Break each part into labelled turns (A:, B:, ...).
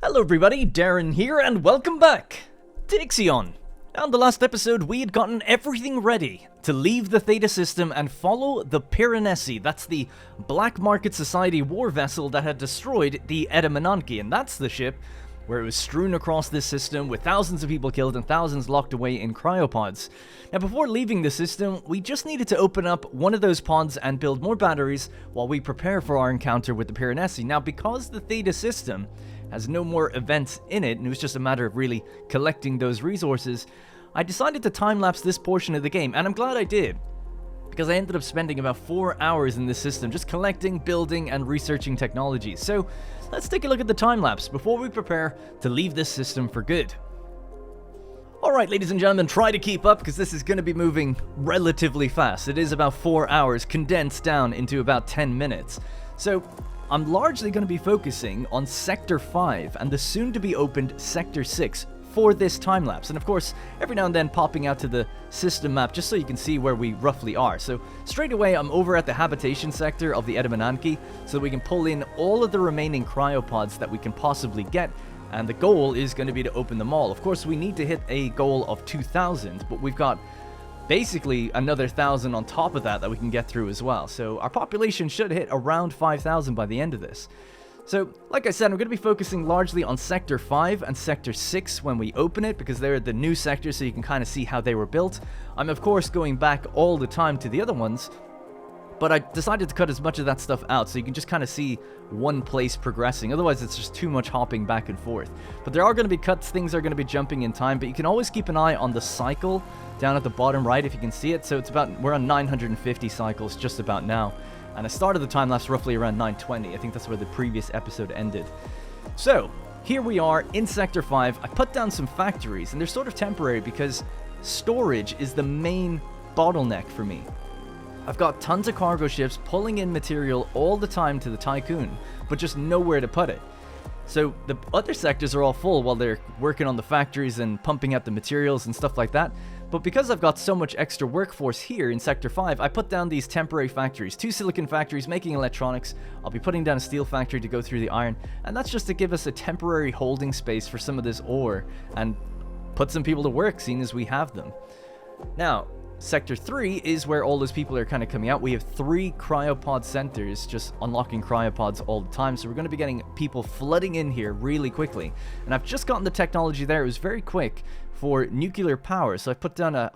A: Hello everybody, Darren here, and welcome back to IXION. On the last episode, we had gotten everything ready to leave the Theta system and follow the Piranesi. That's the Black Market Society war vessel that had destroyed the Edamananki, and that's the ship where it was strewn across this system with thousands of people killed and thousands locked away in cryopods. Now, before leaving the system, we just needed to open up one of those pods and build more batteries while we prepare for our encounter with the Piranesi. Now, because the Theta system has no more events in it, and it was just a matter of really collecting those resources, I decided to time-lapse this portion of the game, and I'm glad I did, because I ended up spending about 4 hours in this system just collecting, building, and researching technologies. So let's take a look at the time-lapse before we prepare to leave this system for good. Alright, ladies and gentlemen, try to keep up, because this is going to be moving relatively fast. It is about 4 hours condensed down into about 10 minutes. So I'm largely going to be focusing on Sector 5 and the soon-to-be-opened Sector 6 for this time-lapse. And of course, every now and then popping out to the system map just so you can see where we roughly are. So straight away, I'm over at the habitation sector of the Edamananki so that we can pull in all of the remaining cryopods that we can possibly get. And the goal is going to be to open them all. Of course, we need to hit a goal of 2,000, but we've got basically another 1,000 on top of that we can get through as well. So our population should hit around 5,000 by the end of this. So, like I said, I'm going to be focusing largely on Sector 5 and Sector 6 when we open it, because they're the new sectors, so you can kind of see how they were built. I'm, of course, going back all the time to the other ones, but I decided to cut as much of that stuff out so you can just kind of see one place progressing. Otherwise, it's just too much hopping back and forth. But there are going to be cuts, things are going to be jumping in time, but you can always keep an eye on the cycle down at the bottom right if you can see it. So it's about, we're on 950 cycles just about now. And I started the time-lapse roughly around 920. I think that's where the previous episode ended. So, here we are in Sector 5. I put down some factories, and they're sort of temporary because storage is the main bottleneck for me. I've got tons of cargo ships pulling in material all the time to the Tycoon, but just nowhere to put it. So the other sectors are all full while they're working on the factories and pumping out the materials and stuff like that. But because I've got so much extra workforce here in Sector 5, I put down these temporary factories. 2 silicon factories making electronics. I'll be putting down a steel factory to go through the iron. And that's just to give us a temporary holding space for some of this ore and put some people to work, seeing as we have them. Now, Sector 3 is where all those people are kind of coming out. We have 3 cryopod centers just unlocking cryopods all the time. So we're going to be getting people flooding in here really quickly. And I've just gotten the technology there. It was very quick for nuclear power. So I put down a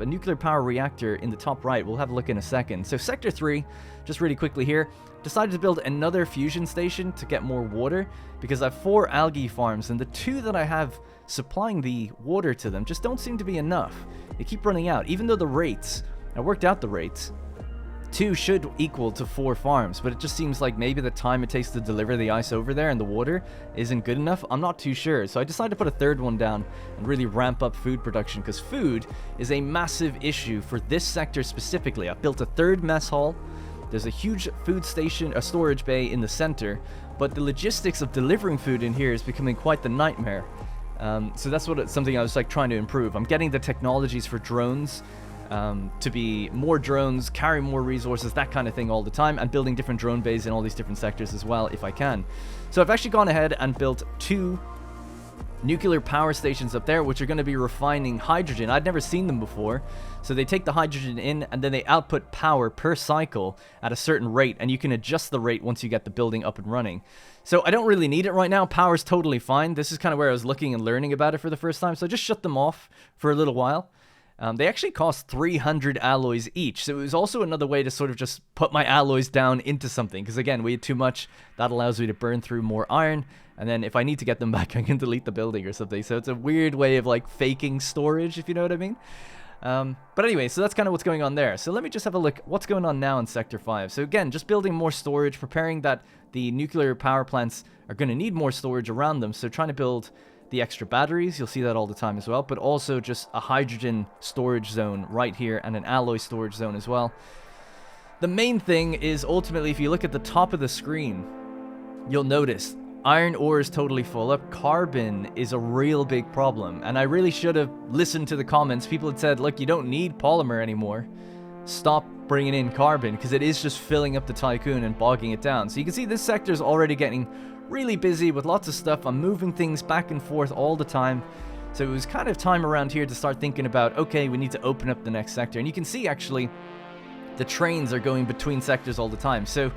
A: nuclear power reactor in the top right. We'll have a look in a second. So Sector 3, just really quickly here, decided to build another fusion station to get more water because I have 4 algae farms and the 2 that I have supplying the water to them just don't seem to be enough. They keep running out, even though the rates, I worked out the rates, 2 should equal to 4 farms, but it just seems like maybe the time it takes to deliver the ice over there and the water isn't good enough. I'm not too sure, so I decided to put a 3rd one down and really ramp up food production, because food is a massive issue for this sector specifically. I've built a 3rd mess hall. There's a huge food station, a storage bay in the center, but the logistics of delivering food in here is becoming quite the nightmare. So that's something I was like trying to improve. I'm getting the technologies for drones to be more drones, carry more resources, that kind of thing all the time, and building different drone bays in all these different sectors as well if I can. So I've actually gone ahead and built 2 nuclear power stations up there, which are going to be refining hydrogen. I'd never seen them before. So they take the hydrogen in and then they output power per cycle at a certain rate, and you can adjust the rate once you get the building up and running. So I don't really need it right now. Power's totally fine. This is kind of where I was looking and learning about it for the first time, so I just shut them off for a little while. They actually cost 300 alloys each, so it was also another way to sort of just put my alloys down into something, because again, we had too much. That allows me to burn through more iron, and then if I need to get them back, I can delete the building or something. So it's a weird way of like faking storage, if you know what I mean. But anyway, so that's kind of what's going on there. So let me just have a look what's going on now in Sector 5. So again, just building more storage, preparing that the nuclear power plants are going to need more storage around them. So trying to build the extra batteries, you'll see that all the time as well, but also just a hydrogen storage zone right here and an alloy storage zone as well. The main thing is ultimately, if you look at the top of the screen, you'll notice iron ore is totally full up. Carbon is a real big problem, and I really should have listened to the comments. People had said, look, you don't need polymer anymore. Stop bringing in carbon, because it is just filling up the Tycoon and bogging it down. So you can see this sector is already getting really busy with lots of stuff. I'm moving things back and forth all the time. So it was kind of time around here to start thinking about, okay, we need to open up the next sector. And you can see, actually, the trains are going between sectors all the time. So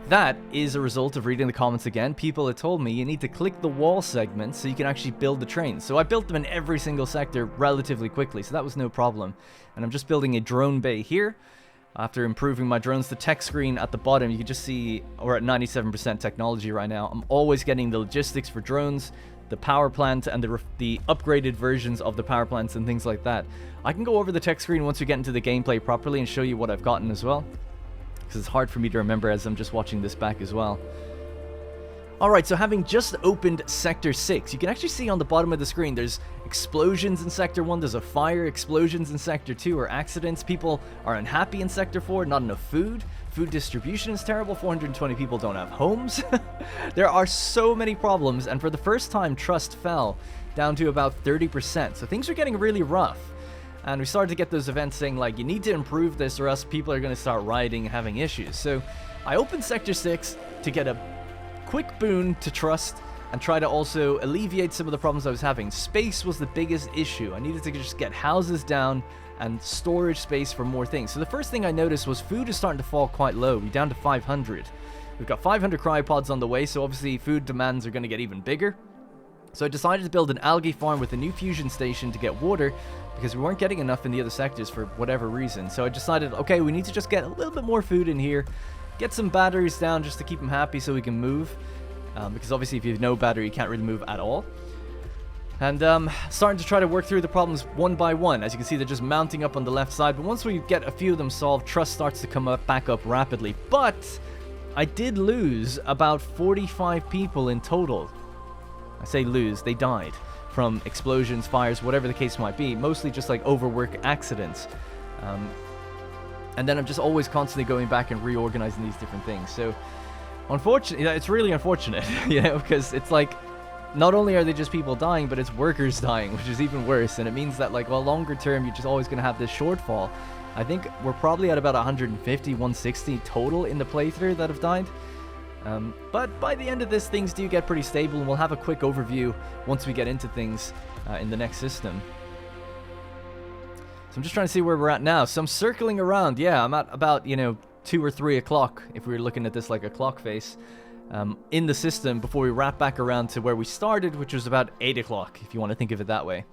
A: that is a result of reading the comments again. People had told me you need to click the wall segments so you can actually build the trains. So I built them in every single sector relatively quickly, so that was no problem. And I'm just building a drone bay here. After improving my drones, the tech screen at the bottom, you can just see we're at 97% technology right now. I'm always getting the logistics for drones, the power plant, and the upgraded versions of the power plants and things like that. I can go over the tech screen once we get into the gameplay properly and show you what I've gotten as well, because it's hard for me to remember as I'm just watching this back as well. Alright, so having just opened Sector 6, you can actually see on the bottom of the screen there's explosions in Sector 1, there's a fire, explosions in Sector 2 are accidents, people are unhappy in Sector 4, not enough food, food distribution is terrible, 420 people don't have homes. There are so many problems, and for the first time, trust fell down to about 30%, so things are getting really rough. And we started to get those events saying, like, you need to improve this or else people are going to start rioting and having issues. So I opened Sector 6 to get a quick boon to trust and try to also alleviate some of the problems I was having. Space was the biggest issue. I needed to just get houses down and storage space for more things. So the first thing I noticed was food is starting to fall quite low. We're down to 500. We've got 500 cryopods on the way, so obviously food demands are going to get even bigger. So I decided to build an algae farm with a new fusion station to get water, because we weren't getting enough in the other sectors for whatever reason. So I decided, okay, we need to just get a little bit more food in here, get some batteries down just to keep them happy so we can move. Because obviously if you have no battery, you can't really move at all. And starting to try to work through the problems one by one. As you can see, they're just mounting up on the left side. But once we get a few of them solved, trust starts to come back up rapidly. But I did lose about 45 people in total. I say lose, they died from explosions, fires, whatever the case might be. Mostly just like overwork accidents. And then I'm just always constantly going back and reorganizing these different things. So unfortunately, it's really unfortunate, you know, because it's like, not only are they just people dying, but it's workers dying, which is even worse. And it means that, like, well, longer term, you're just always going to have this shortfall. I think we're probably at about 150, 160 total in the playthrough that have died. But by the end of this, things do get pretty stable, and we'll have a quick overview once we get into things in the next system. So I'm just trying to see where we're at now. So I'm circling around. Yeah, I'm at about, you know, 2 or 3 o'clock, if we were looking at this like a clock face, in the system before we wrap back around to where we started, which was about 8 o'clock, if you want to think of it that way.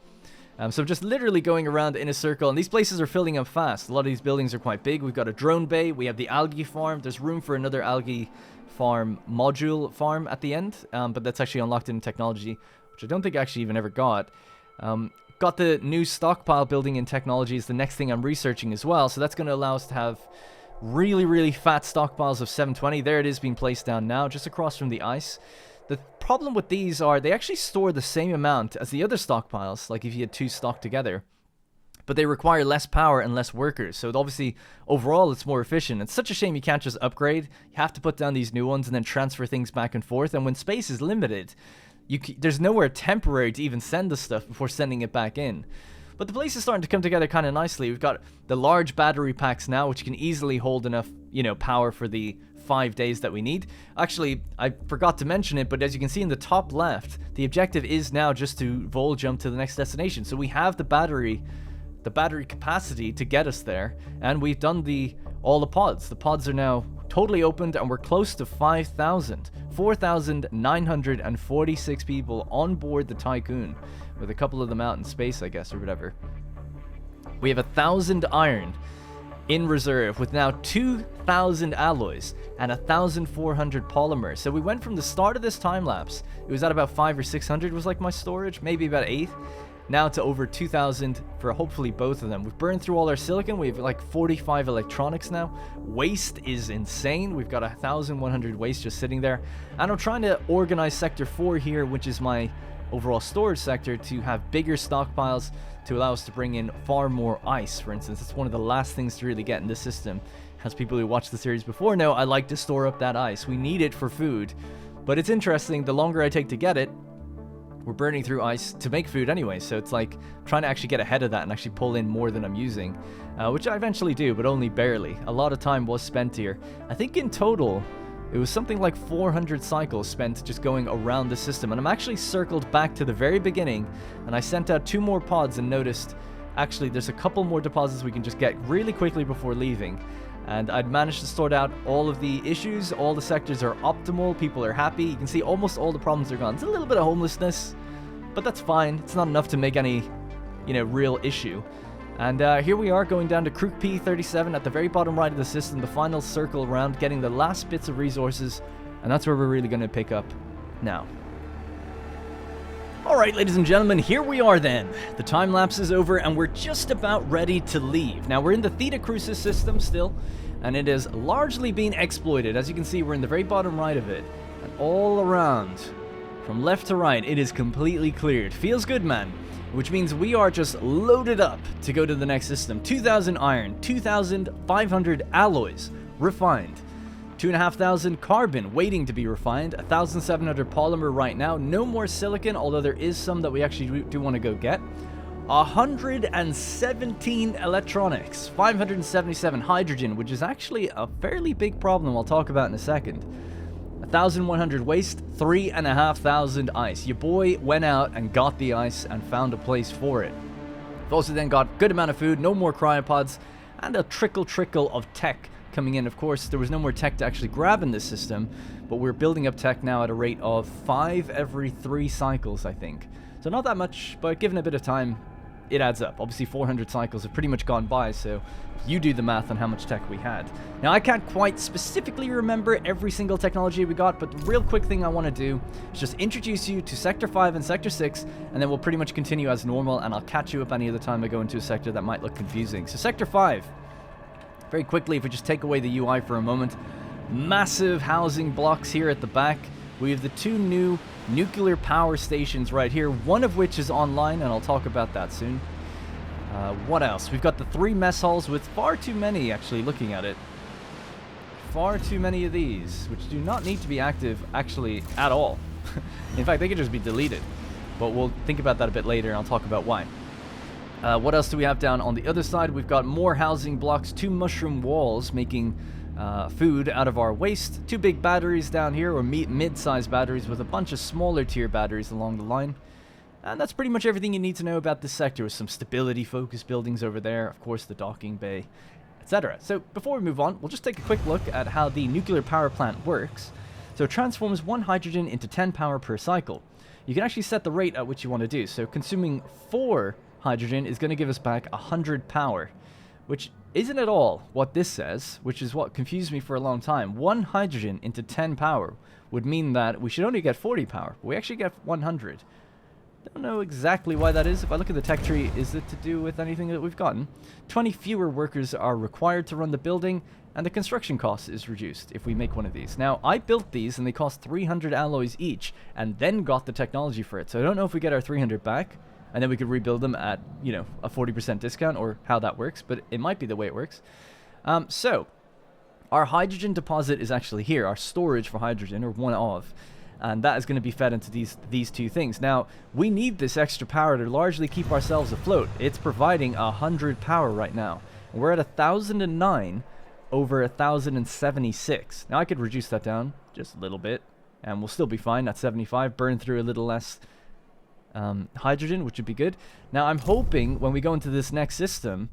A: So I'm just literally going around in a circle, and these places are filling up fast. A lot of these buildings are quite big. We've got a drone bay, we have the algae farm, there's room for another algae farm module farm at the end, but that's actually unlocked in technology, which I don't think I actually even ever got. Got the new stockpile building in technology is the next thing I'm researching as well, so that's going to allow us to have really fat stockpiles of 720. There it is being placed down now, just across from the ice. The problem with these are they actually store the same amount as the other stockpiles, like if you had 2 stocked together, but they require less power and less workers. So obviously, overall, it's more efficient. It's such a shame you can't just upgrade. You have to put down these new ones and then transfer things back and forth. And when space is limited, there's nowhere temporary to even send the stuff before sending it back in. But the place is starting to come together kind of nicely. We've got the large battery packs now, which can easily hold enough, you know, power for the 5 days that we need. Actually, I forgot to mention it, but as you can see in the top left, the objective is now just to vol jump to the next destination. So we have the battery capacity to get us there, and we've done all the pods. The pods are now totally opened, and we're close to 5,000. 4,946 people on board the Tycoon, with a couple of them out in space, I guess, or whatever. We have 1,000 iron in reserve, with now 2,000 alloys and 1,400 polymers. So we went from the start of this time lapse, it was at about 500 or 600 was like my storage, maybe about 8, now to over 2,000 for hopefully both of them. We've burned through all our silicon. We have like 45 electronics now. Waste is insane. We've got 1,100 waste just sitting there. And I'm trying to organize Sector 4 here, which is my overall storage sector, to have bigger stockpiles to allow us to bring in far more ice, for instance. It's one of the last things to really get in this system. As people who watched the series before know, I like to store up that ice. We need it for food. But it's interesting, the longer I take to get it, we're burning through ice to make food anyway, so it's like trying to actually get ahead of that and actually pull in more than I'm using, which I eventually do, but only barely. A lot of time was spent here. I think in total, It was something like 400 cycles spent just going around the system. And I'm actually circled back to the very beginning, and I sent out 2 more pods and noticed, actually, there's a couple more deposits we can just get really quickly before leaving. And I'd managed to sort out all of the issues. All the sectors are optimal. People are happy. You can see almost all the problems are gone. It's a little bit of homelessness, but that's fine. It's not enough to make any, real issue. And here we are going down to Crook P37 at the very bottom right of the system, the final circle around, getting the last bits of resources, and that's where we're really going to pick up now. Alright, ladies and gentlemen, here we are then. The time lapse is over, and we're just about ready to leave. Now, we're in the Theta Crucis system still, and it is largely being exploited. As you can see, we're in the very bottom right of it, and all around, from left to right, it is completely cleared. Feels good, man. Which means we are just loaded up to go to the next system. 2,000 iron, 2,500 alloys refined, 2,500 carbon waiting to be refined, 1,700 polymer right now, no more silicon, although there is some that we actually do want to go get. 117 electronics, 577 hydrogen, which is actually a fairly big problem I'll talk about in a second. 1,100 waste, 3,500 ice. Your boy went out and got the ice and found a place for it. We've also then got good amount of food, no more cryopods, and a trickle of tech coming in. Of course, there was no more tech to actually grab in this system, but we're building up tech now at a rate of 5 every 3 cycles, I think. So not that much, but given a bit of time, it adds up. Obviously, 400 cycles have pretty much gone by, so you do the math on how much tech we had. Now, I can't quite specifically remember every single technology we got, but the real quick thing I want to do is just introduce you to Sector 5 and Sector 6, and then we'll pretty much continue as normal, and I'll catch you up any other time I go into a sector that might look confusing. So Sector 5, very quickly, if we just take away the UI for a moment, massive housing blocks here at the back. We have the 2 new nuclear power stations right here, one of which is online, and I'll talk about that soon. What else? We've got the 3 mess halls with far too many, actually, looking at it. Far too many of these, which do not need to be active, actually, at all. In fact, they could just be deleted. But we'll think about that a bit later, and I'll talk about why. What else do we have down on the other side? We've got more housing blocks, 2 mushroom walls making food out of our waste, 2 big batteries down here, or mid-sized batteries with a bunch of smaller tier batteries along the line. And that's pretty much everything you need to know about this sector, with some stability-focused buildings over there, of course the docking bay, etc. So before we move on, we'll just take a quick look at how the nuclear power plant works. So it transforms 1 hydrogen into 10 power per cycle. You can actually set the rate at which you want to do. So consuming 4 hydrogen is going to give us back 100 power, which isn't at all what this says, which is what confused me for a long time. 1 hydrogen into 10 power would mean that we should only get 40 power, but we actually get 100. Don't know exactly why that is. If I look at the tech tree, is it to do with anything that we've gotten? 20 fewer workers are required to run the building, and the construction cost is reduced if we make one of these. Now, I built these, and they cost 300 alloys each, and then got the technology for it. So I don't know if we get our 300 back, and then we could rebuild them at, a 40% discount, or how that works, but it might be the way it works. So, our hydrogen deposit is actually here, our storage for hydrogen, or one of, and that is going to be fed into these 2 things. Now, we need this extra power to largely keep ourselves afloat. It's providing 100 power right now. We're at 1,009 over 1,076. Now, I could reduce that down just a little bit, and we'll still be fine at 75, burn through a little less hydrogen, which would be good. Now, I'm hoping when we go into this next system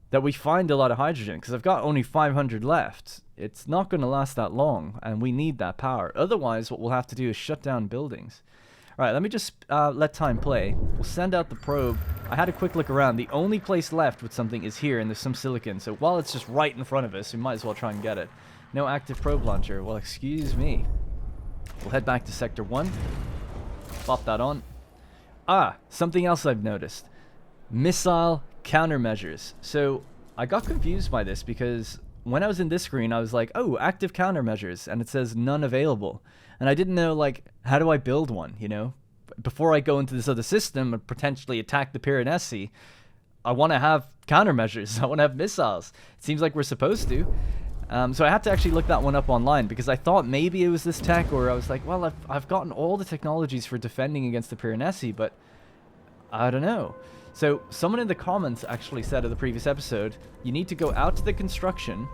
A: that we find a lot of hydrogen, because I've got only 500 left. It's not going to last that long, and we need that power. Otherwise, what we'll have to do is shut down buildings. All right, let me just let time play. We'll send out the probe. I had a quick look around. The only place left with something is here, and there's some silicon. So while it's just right in front of us, we might as well try and get it. No active probe launcher. Well, excuse me. We'll head back to Sector 1. Pop that on. Something else I've noticed. Missile countermeasures. So I got confused by this because when I was in this screen, I was like, oh, active countermeasures, and it says none available. And I didn't know, like, how do I build one, Before I go into this other system and potentially attack the Piranesi, I want to have countermeasures. I want to have missiles. It seems like we're supposed to. So I had to actually look that one up online because I thought maybe it was this tech, or I was like, well, I've gotten all the technologies for defending against the Piranesi, but I don't know. So someone in the comments actually said in the previous episode, you need to go out to the construction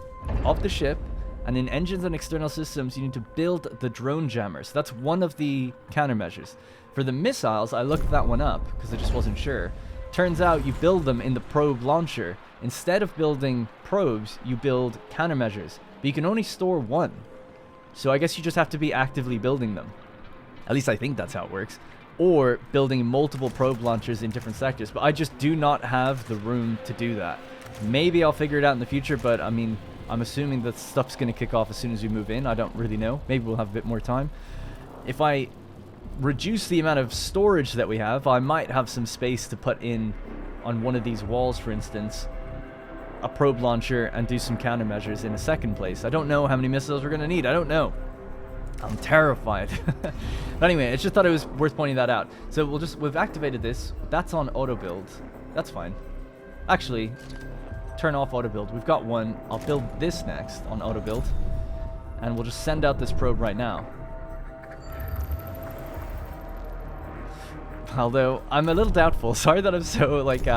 A: of the ship And in engines and external systems, you need to build the drone jammers. That's one of the countermeasures. For the missiles, I looked that one up because I just wasn't sure. Turns out you build them in the probe launcher. Instead of building probes, you build countermeasures. But you can only store one. So I guess you just have to be actively building them. At least I think that's how it works. Or building multiple probe launchers in different sectors. But I just do not have the room to do that. Maybe I'll figure it out in the future, but I mean, I'm assuming that stuff's going to kick off as soon as we move in. I don't really know. Maybe we'll have a bit more time. If I reduce the amount of storage that we have, I might have some space to put in on one of these walls, for instance, a probe launcher and do some countermeasures in a second place. I don't know how many missiles we're going to need. I don't know. I'm terrified. But anyway, I just thought it was worth pointing that out. So we've activated this. That's on auto build. That's fine. Actually, turn off auto build. We've got one. I'll build this next on auto build. And we'll just send out this probe right now. Although, I'm a little doubtful. Sorry that I'm so, like,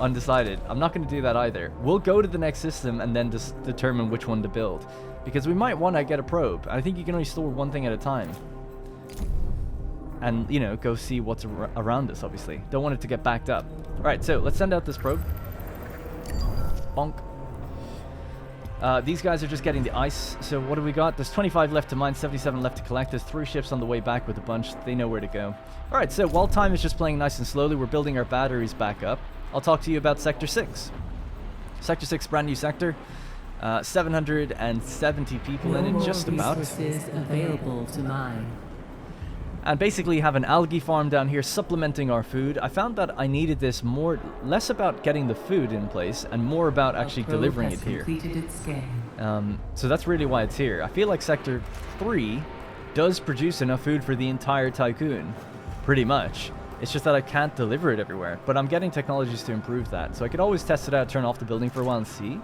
A: undecided. I'm not going to do that either. We'll go to the next system and then just determine which one to build. Because we might want to get a probe. I think you can only store one thing at a time. And, you know, go see what's around us, obviously. Don't want it to get backed up. Alright, so let's send out this probe. Bonk. These guys are just getting the ice. So what do we got? There's 25 left to mine, 77 left to collect. There's 3 ships on the way back with a bunch. They know where to go. Alright, so while time is just playing nice and slowly, we're building our batteries back up. I'll talk to you about Sector 6. Sector 6, brand new sector. 770 people in it, just about.
B: Available to mine.
A: And basically have an algae farm down here supplementing our food. I found that I needed this less about getting the food in place and more about actually delivering it here. So that's really why it's here. I feel like Sector 3 does produce enough food for the entire Tycoon, pretty much. It's just that I can't deliver it everywhere. But I'm getting technologies to improve that. So I could always test it out, turn off the building for a while and see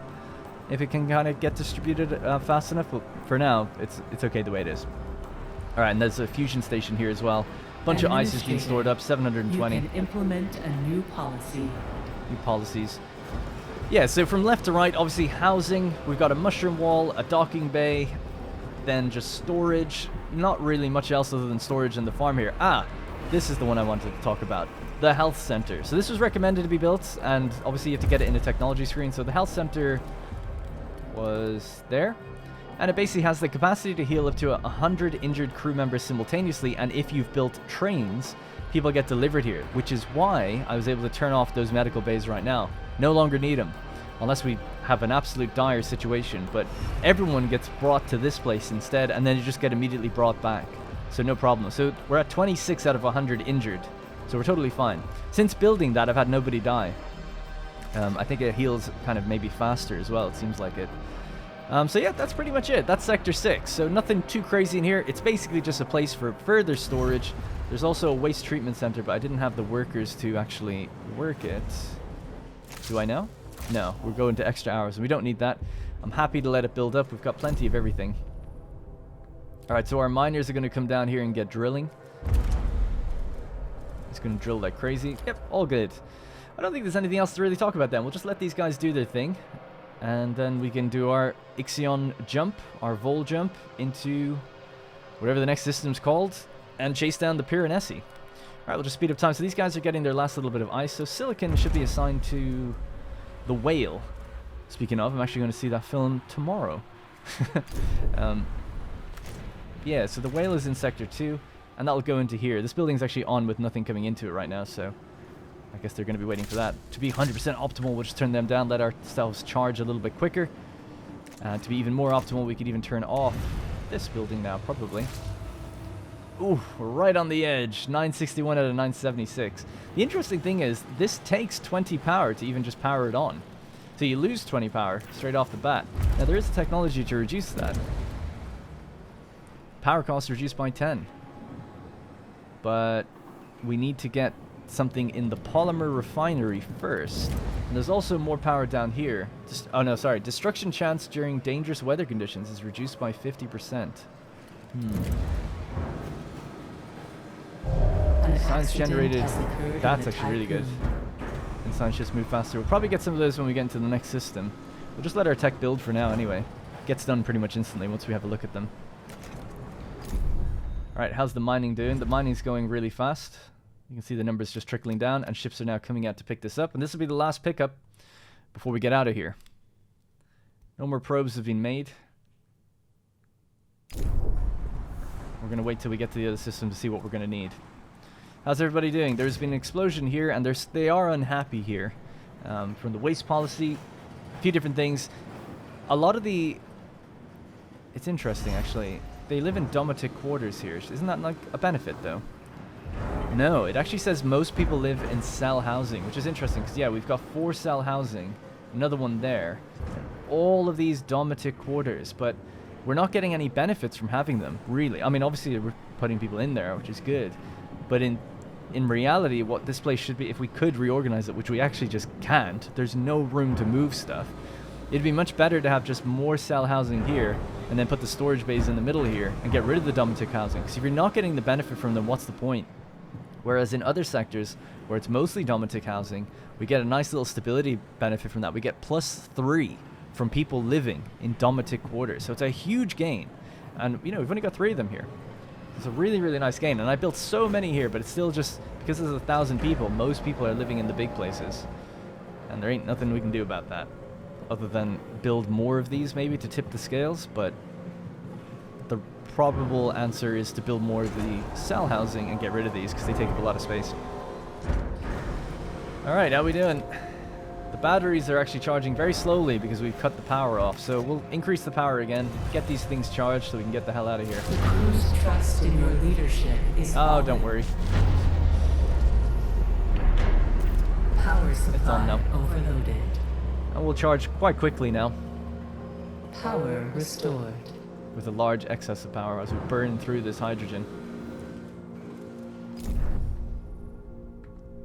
A: if it can kind of get distributed fast enough. But for now, it's okay the way it is. Alright, and there's a fusion station here as well. Bunch of ice is being stored up, 720.
B: You can implement a new policy.
A: New policies. Yeah, so from left to right, obviously housing. We've got a mushroom wall, a docking bay, then just storage. Not really much else other than storage in the farm here. Ah, this is the one I wanted to talk about. The health center. So this was recommended to be built, and obviously you have to get it in the technology screen. So the health center was there. And it basically has the capacity to heal up to 100 injured crew members simultaneously, and if you've built trains, people get delivered here, which is why I was able to turn off those medical bays right now. No longer need them, unless we have an absolute dire situation, but everyone gets brought to this place instead, and then you just get immediately brought back. So no problem. So we're at 26 out of 100 injured, so we're totally fine. Since building that, I've had nobody die. I think it heals kind of maybe faster as well, it seems like it. So yeah, that's pretty much it. That's Sector 6. So nothing too crazy in here. It's basically just a place for further storage. There's also a waste treatment center, but I didn't have the workers to actually work it. Do I know? No, we're going to extra hours, and we don't need that. I'm happy to let it build up. We've got plenty of everything. Alright, so our miners are going to come down here and get drilling. It's going to drill like crazy. Yep, all good. I don't think there's anything else to really talk about then. We'll just let these guys do their thing. And then we can do our IXION jump, our vol jump, into whatever the next system's called, and chase down the Piranesi. Alright, we'll just speed up time. So these guys are getting their last little bit of ice. So Silicon should be assigned to the whale. Speaking of, I'm actually going to see that film tomorrow. Yeah, so the whale is in Sector 2, and that'll go into here. This building's actually on with nothing coming into it right now, so I guess they're going to be waiting for that. To be 100% optimal, we'll just turn them down, let ourselves charge a little bit quicker. To be even more optimal, we could even turn off this building now, probably. Ooh, we're right on the edge. 961 out of 976. The interesting thing is, this takes 20 power to even just power it on. So you lose 20 power straight off the bat. Now, there is a technology to reduce that. Power cost reduced by 10. But we need to get something in the polymer refinery first. And there's also more power down here. Oh no, sorry. Destruction chance during dangerous weather conditions is reduced by 50%. Science generated. That's actually really good. And science just move faster. We'll probably get some of those when we get into the next system. We'll just let our tech build for now anyway. gets done pretty much instantly once we have a look at them. Alright, how's the mining doing? The mining's going really fast. You can see the numbers just trickling down, and ships are now coming out to pick this up. And this will be the last pickup before we get out of here. No more probes have been made. We're going to wait till we get to the other system to see what we're going to need. How's everybody doing? There's been an explosion here, and they are unhappy here. From the waste policy, a few different things. A lot of the... It's interesting, actually. They live in domotic quarters here. Isn't that like a benefit, though? No, it actually says most people live in cell housing, which is interesting, because, yeah, we've got 4 cell housing, another one there, all of these domotic quarters, but we're not getting any benefits from having them, really. I mean, obviously, we're putting people in there, which is good, but in reality, what this place should be, if we could reorganize it, which we actually just can't, there's no room to move stuff. It'd be much better to have just more cell housing here, and then put the storage bays in the middle here, and get rid of the domotic housing, because if you're not getting the benefit from them, what's the point? Whereas in other sectors, where it's mostly domotic housing, we get a nice little stability benefit from that. We get +3 from people living in domotic quarters. So it's a huge gain. And, you know, we've only got 3 of them here. It's a really, really nice gain. And I built so many here, but it's still just, because there's 1,000 people, most people are living in the big places. And there ain't nothing we can do about that. Other than build more of these, maybe, to tip the scales. But the probable answer is to build more of the cell housing and get rid of these, because they take up a lot of space. Alright, how we doing? The batteries are actually charging very slowly because we've cut the power off, so we'll increase the power again, get these things charged so we can get the hell out of here.
B: The crew's trust in your leadership is
A: Oh, don't worry.
B: Power
A: It's on
B: supply
A: now.
B: overloaded.
A: And we'll charge quite quickly now,
B: Power restored.
A: with a large excess of power as we burn through this hydrogen.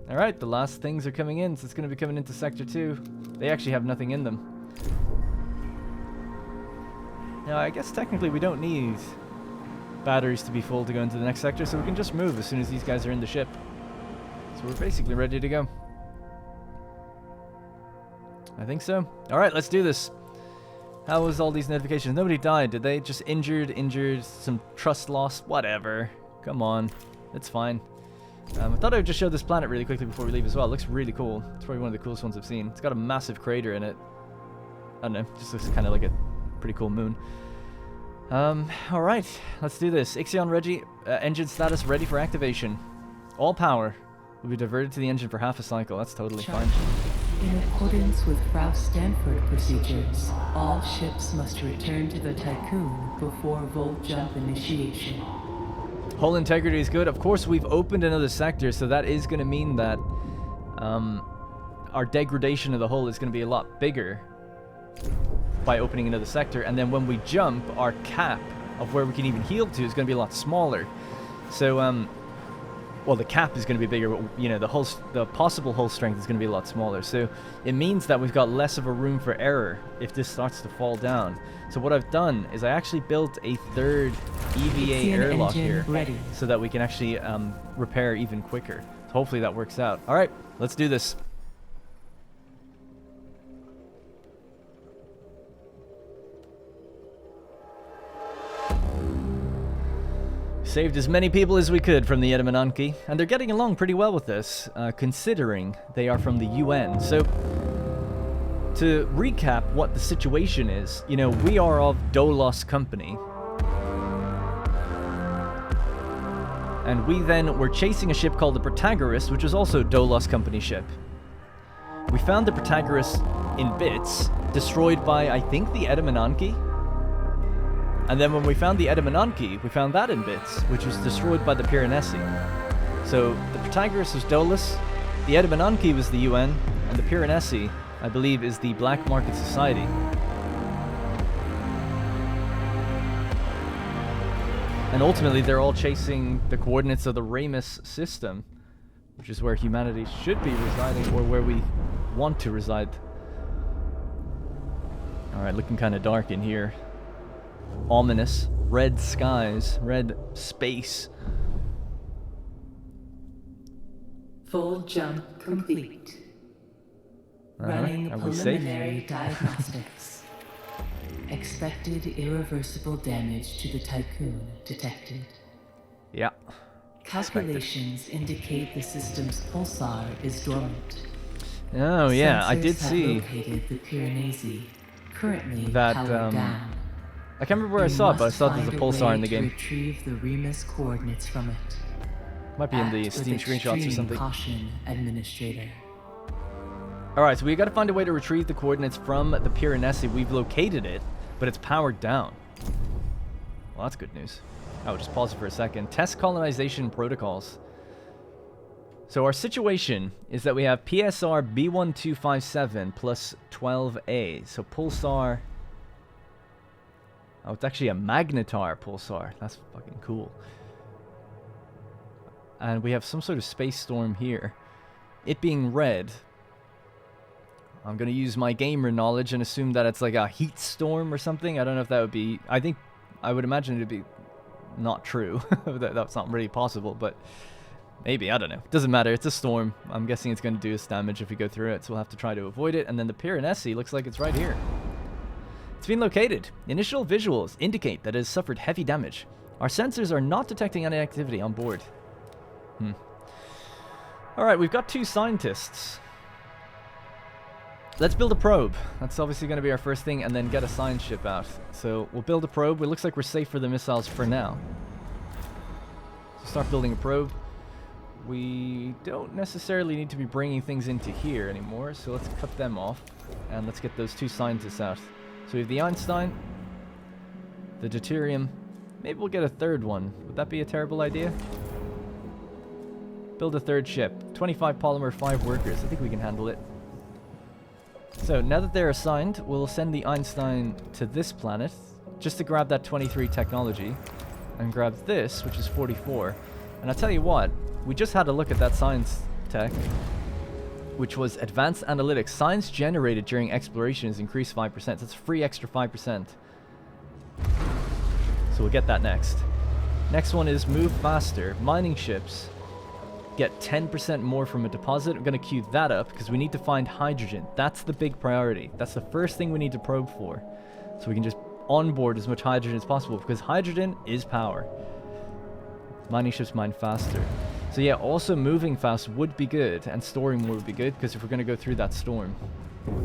A: Alright, the last things are coming in, so it's going to be coming into Sector 2. They actually have nothing in them. Now, I guess technically we don't need batteries to be full to go into the next sector, so we can just move as soon as these guys are in the ship. So we're basically ready to go. I think so. Alright, let's do this. How was all these notifications? Nobody died, did they? Just injured, some trust loss, whatever. Come on, it's fine. I thought I would just show this planet really quickly before we leave as well. It looks really cool. It's probably one of the coolest ones I've seen. It's got a massive crater in it. I don't know, just looks kind of like a pretty cool moon. Alright, let's do this. IXION ready, engine status ready for activation. All power will be diverted to the engine for half a cycle. That's totally fine.
B: In accordance with Stanford procedures, all ships must return to the Tycoon before volt jump initiation.
A: Hull integrity is good. Of course, we've opened another sector, so that is going to mean that our degradation of the hull is going to be a lot bigger by opening another sector. And then when we jump, our cap of where we can even heal to is going to be a lot smaller. So, well, the cap is going to be bigger, but, you know, the possible hull strength is going to be a lot smaller. So it means that we've got less of a room for error if this starts to fall down. So what I've done is I actually built a third EVA airlock here, so that we can actually repair even quicker. So hopefully that works out. All right, let's do this. Saved as many people as we could from the Edamananki, and they're getting along pretty well with this, considering they are from the UN. So, to recap what the situation is, you know, we are of Dolos Company. And we then were chasing a ship called the Protagoras, which was also a Dolos Company ship. We found the Protagoras in bits, destroyed by, I think, the Edamananki. And then when we found the Edamananki, we found that in bits, which was destroyed by the Piranesi. So the Protagoras was Dolos, the Edamananki was the UN, and the Piranesi, I believe, is the Black Market Society. And ultimately, they're all chasing the coordinates of the Ramus system, which is where humanity should be residing, or where we want to reside. Alright, looking kind of dark in here. Ominous. Red skies. Red space.
B: Full jump complete. Running
A: Are we safe?
B: preliminary diagnostics. Expected irreversible damage to the Tycoon detected.
A: Yeah.
B: Calculations indicate the system's pulsar is dormant.
A: Oh yeah, I did
B: Sensors have
A: see
B: located the Piranesi, currently
A: that.
B: powered down.
A: I can't remember where I saw it, but I saw there's a pulsar in the game.
B: Retrieve the Remus coordinates from it.
A: Might be in the
B: Act
A: Steam
B: with
A: screenshots or
B: extreme
A: something.
B: Caution, Administrator.
A: Alright, so we gotta find a way to retrieve the coordinates from the Piranesi. We've located it, but it's powered down. Well, that's good news. I'll just pause it for a second. Test colonization protocols. So our situation is that we have PSR B1257 plus 12A. So Pulsar... Oh, it's actually a magnetar pulsar. That's fucking cool. And we have some sort of space storm here. It being red... I'm going to use my gamer knowledge and assume that it's like a heat storm or something. I don't know if that would be... I would imagine it would be not true. That's not really possible, but maybe. I don't know. Doesn't matter. It's a storm. I'm guessing it's going to do us damage if we go through it, so we'll have to try to avoid it. And then the Piranesi looks like it's right here. It's been located. Initial visuals indicate that it has suffered heavy damage. Our sensors are not detecting any activity on board. Alright, we've got 2 scientists. Let's build a probe. That's obviously going to be our first thing, and then get a science ship out. So we'll build a probe. It looks like we're safe for the missiles for now. So start building a probe. We don't necessarily need to be bringing things into here anymore, so let's cut them off. And let's get those 2 scientists out. So we have the Einstein, the deuterium. Maybe we'll get a third one. Would that be a terrible idea? Build a third ship. 25 polymer, 5 workers. I think we can handle it. So now that they're assigned, we'll send the Einstein to this planet just to grab that 23 technology and grab this, which is 44. And I'll tell you what, we just had a look at that science tech, which was advanced analytics. Science generated during exploration is increased 5%. So it's free extra 5%. So we'll get that next. Next one is move faster. Mining ships get 10% more from a deposit. I'm going to queue that up because we need to find hydrogen. That's the big priority. That's the first thing we need to probe for. So we can just onboard as much hydrogen as possible because hydrogen is power. Mining ships mine faster. So yeah, also moving fast would be good and storing more would be good because if we're going to go through that storm.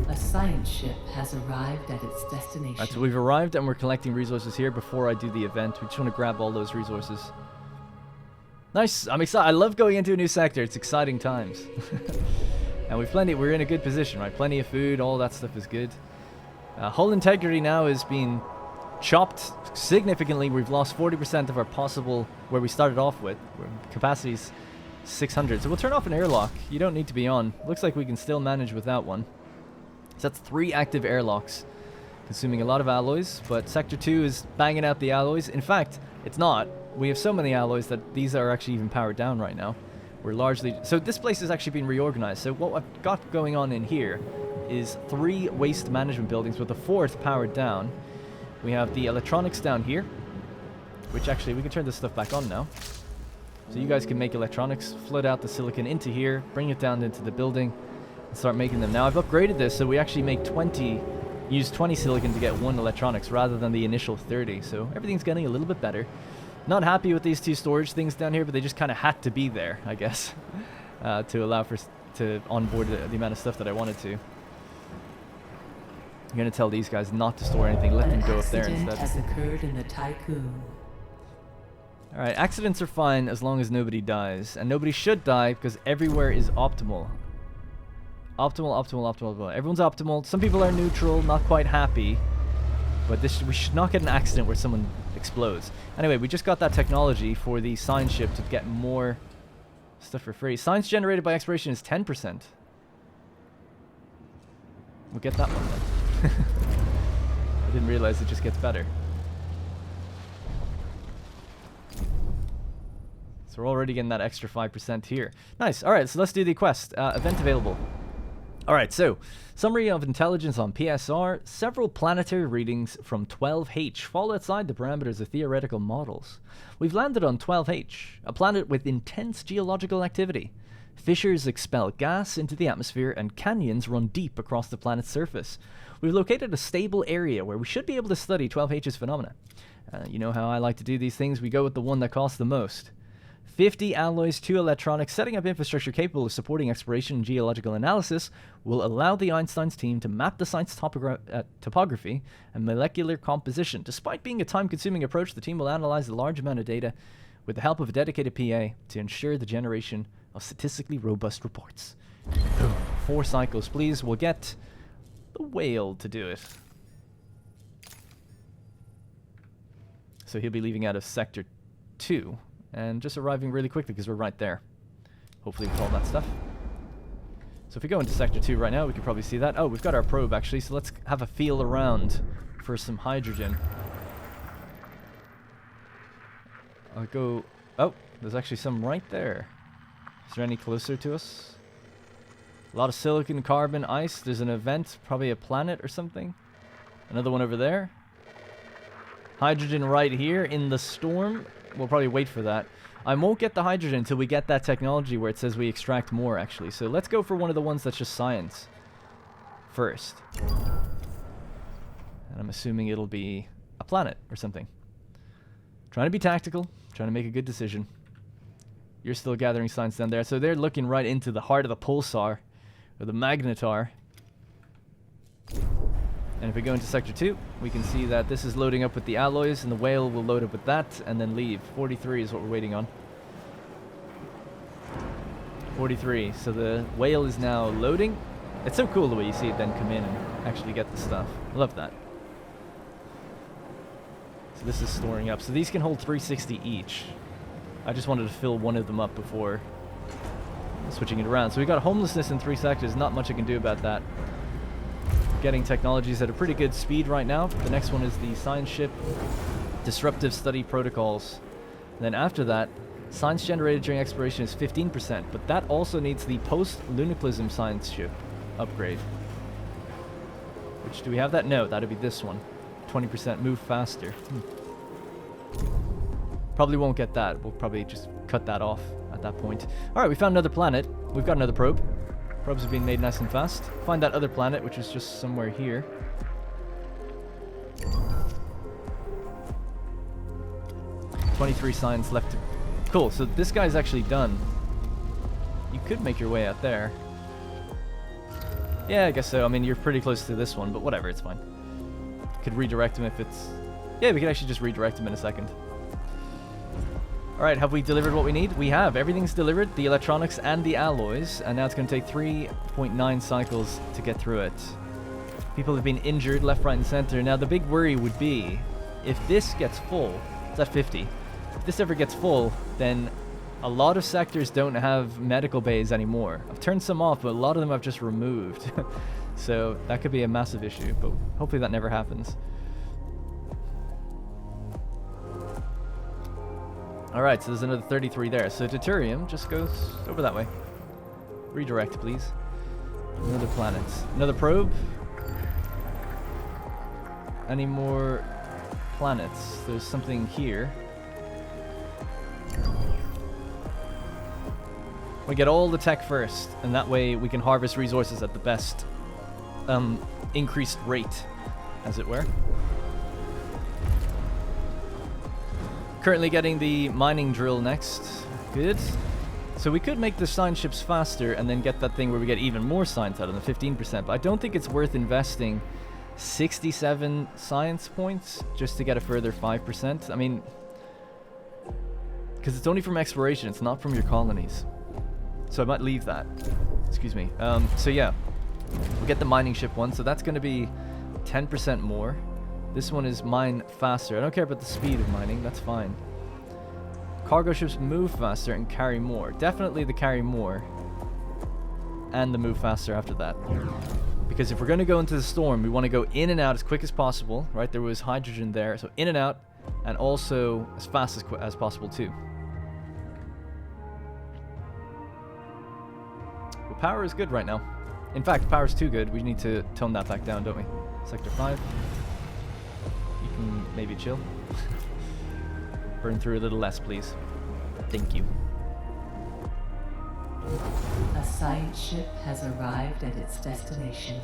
B: A science ship has arrived at its destination.
A: Right, so we've arrived and we're collecting resources here before I do the event. We just want to grab all those resources. Nice. I'm excited. I love going into a new sector. It's exciting times. And we're in a good position, right? Plenty of food. All that stuff is good. Hull integrity now is being chopped significantly. We've lost 40% of our possible, where we started off with. Capacity's 600. So we'll turn off an airlock. You don't need to be on. Looks like we can still manage without one. So that's 3 active airlocks. Consuming a lot of alloys. But Sector 2 is banging out the alloys. In fact, it's not. We have so many alloys that these are actually even powered down right now. We're largely... So this place has actually been reorganized. So what I've got going on in here is 3 waste management buildings with the 4th powered down. We have the electronics down here, which actually we can turn this stuff back on now. So you guys can make electronics, flood out the silicon into here, bring it down into the building, and start making them. Now I've upgraded this so we actually make 20... Use 20 silicon to get 1 electronics rather than the initial 30. So everything's getting a little bit better. Not happy with these 2 storage things down here, but they just kind of had to be there, I guess, to allow to onboard the amount of stuff that I wanted to. I'm going to tell these guys not to store anything, let them go up there instead.
B: An accident has occurred in the Tycoon.
A: Alright, accidents are fine as long as nobody dies. And nobody should die because everywhere is optimal. Optimal. Everyone's optimal. Some people are neutral, not quite happy. But we should not get an accident where someone explodes. Anyway, we just got that technology for the science ship to get more stuff for free. Science generated by exploration is 10%. We'll get that one then. I didn't realize it just gets better. So we're already getting that extra 5% here. Nice. Alright, so let's do the quest. Event available. Alright, so, summary of intelligence on PSR. Several planetary readings from 12H fall outside the parameters of theoretical models. We've landed on 12H, a planet with intense geological activity. Fissures expel gas into the atmosphere, and canyons run deep across the planet's surface. We've located a stable area where we should be able to study 12H's phenomena. You know how I like to do these things. We go with the one that costs the most. 50 alloys, 2 electronics, setting up infrastructure capable of supporting exploration and geological analysis will allow the Einstein's team to map the site's topography and molecular composition. Despite being a time-consuming approach, the team will analyze a large amount of data with the help of a dedicated PA to ensure the generation of statistically robust reports. 4 cycles, please. We'll get the whale to do it. So he'll be leaving out of Sector 2. And just arriving really quickly because we're right there. Hopefully with all that stuff. So if we go into Sector 2 right now, we can probably see that. Oh, we've got our probe actually, so let's have a feel around for some hydrogen. I'll go... Oh, there's actually some right there. Is there any closer to us? A lot of silicon, carbon, ice. There's an event, probably a planet or something. Another one over there. Hydrogen right here in the storm. We'll probably wait for that. I won't get the hydrogen until we get that technology where it says we extract more, actually. So let's go for one of the ones that's just science first. And I'm assuming it'll be a planet or something. Trying to be tactical. Trying to make a good decision. You're still gathering science down there. So they're looking right into the heart of the pulsar, or the magnetar. And if we go into Sector 2, we can see that this is loading up with the alloys, and the whale will load up with that, and then leave. 43 is what we're waiting on. 43. So the whale is now loading. It's so cool the way you see it then come in and actually get the stuff. I love that. So this is storing up. So these can hold 360 each. I just wanted to fill one of them up before switching it around. So we got homelessness in 3 sectors. Not much I can do about that. Getting technologies at a pretty good speed right now. The next one is the science ship disruptive study protocols. And then after that, science generated during exploration is 15%, but that also needs the post-lunaclism science ship upgrade. Which, do we have that? No, that'd be this one. 20% move faster. Probably won't get that. We'll probably just cut that off at that point. Alright, we found another planet. We've got another probe. Probes are being made nice and fast. Find that other planet, which is just somewhere here. $23 science left to... Cool, so this guy's actually done. You could make your way out there. Yeah, I guess so. I mean, you're pretty close to this one, but whatever, it's fine. Could redirect him if it's... Yeah, we could actually just redirect him in a second. Alright, have we delivered what we need? We have. Everything's delivered, the electronics and the alloys, and now it's going to take 3.9 cycles to get through it. People have been injured left, right, and center. Now, the big worry would be, if this gets full, it's at 50. If this ever gets full, then a lot of sectors don't have medical bays anymore. I've turned some off, but a lot of them I've just removed. So that could be a massive issue, but hopefully that never happens. Alright, so there's another 33 there. So deuterium just goes over that way. Redirect, please. Another planet. Another probe. Any more planets? There's something here. We get all the tech first, and that way we can harvest resources at the best increased rate, as it were. Currently getting the mining drill next. Good. So we could make the science ships faster and then get that thing where we get even more science out of them, 15%. But I don't think it's worth investing 67 science points just to get a further 5%. I mean, because it's only from exploration, it's not from your colonies. So I might leave that. Excuse me. So yeah, we'll get the mining ship one. So that's going to be 10% more. This one is mine faster. I don't care about the speed of mining. That's fine. Cargo ships move faster and carry more. Definitely the carry more. And the move faster after that. Because if we're going to go into the storm, we want to go in and out as quick as possible. Right? There was hydrogen there. So in and out. And also as fast as possible too. Well, power is good right now. In fact, power is too good. We need to tone that back down, don't we? Sector 5. You can maybe chill. Burn through a little less, please. Thank you.
B: A science ship has arrived at its destination.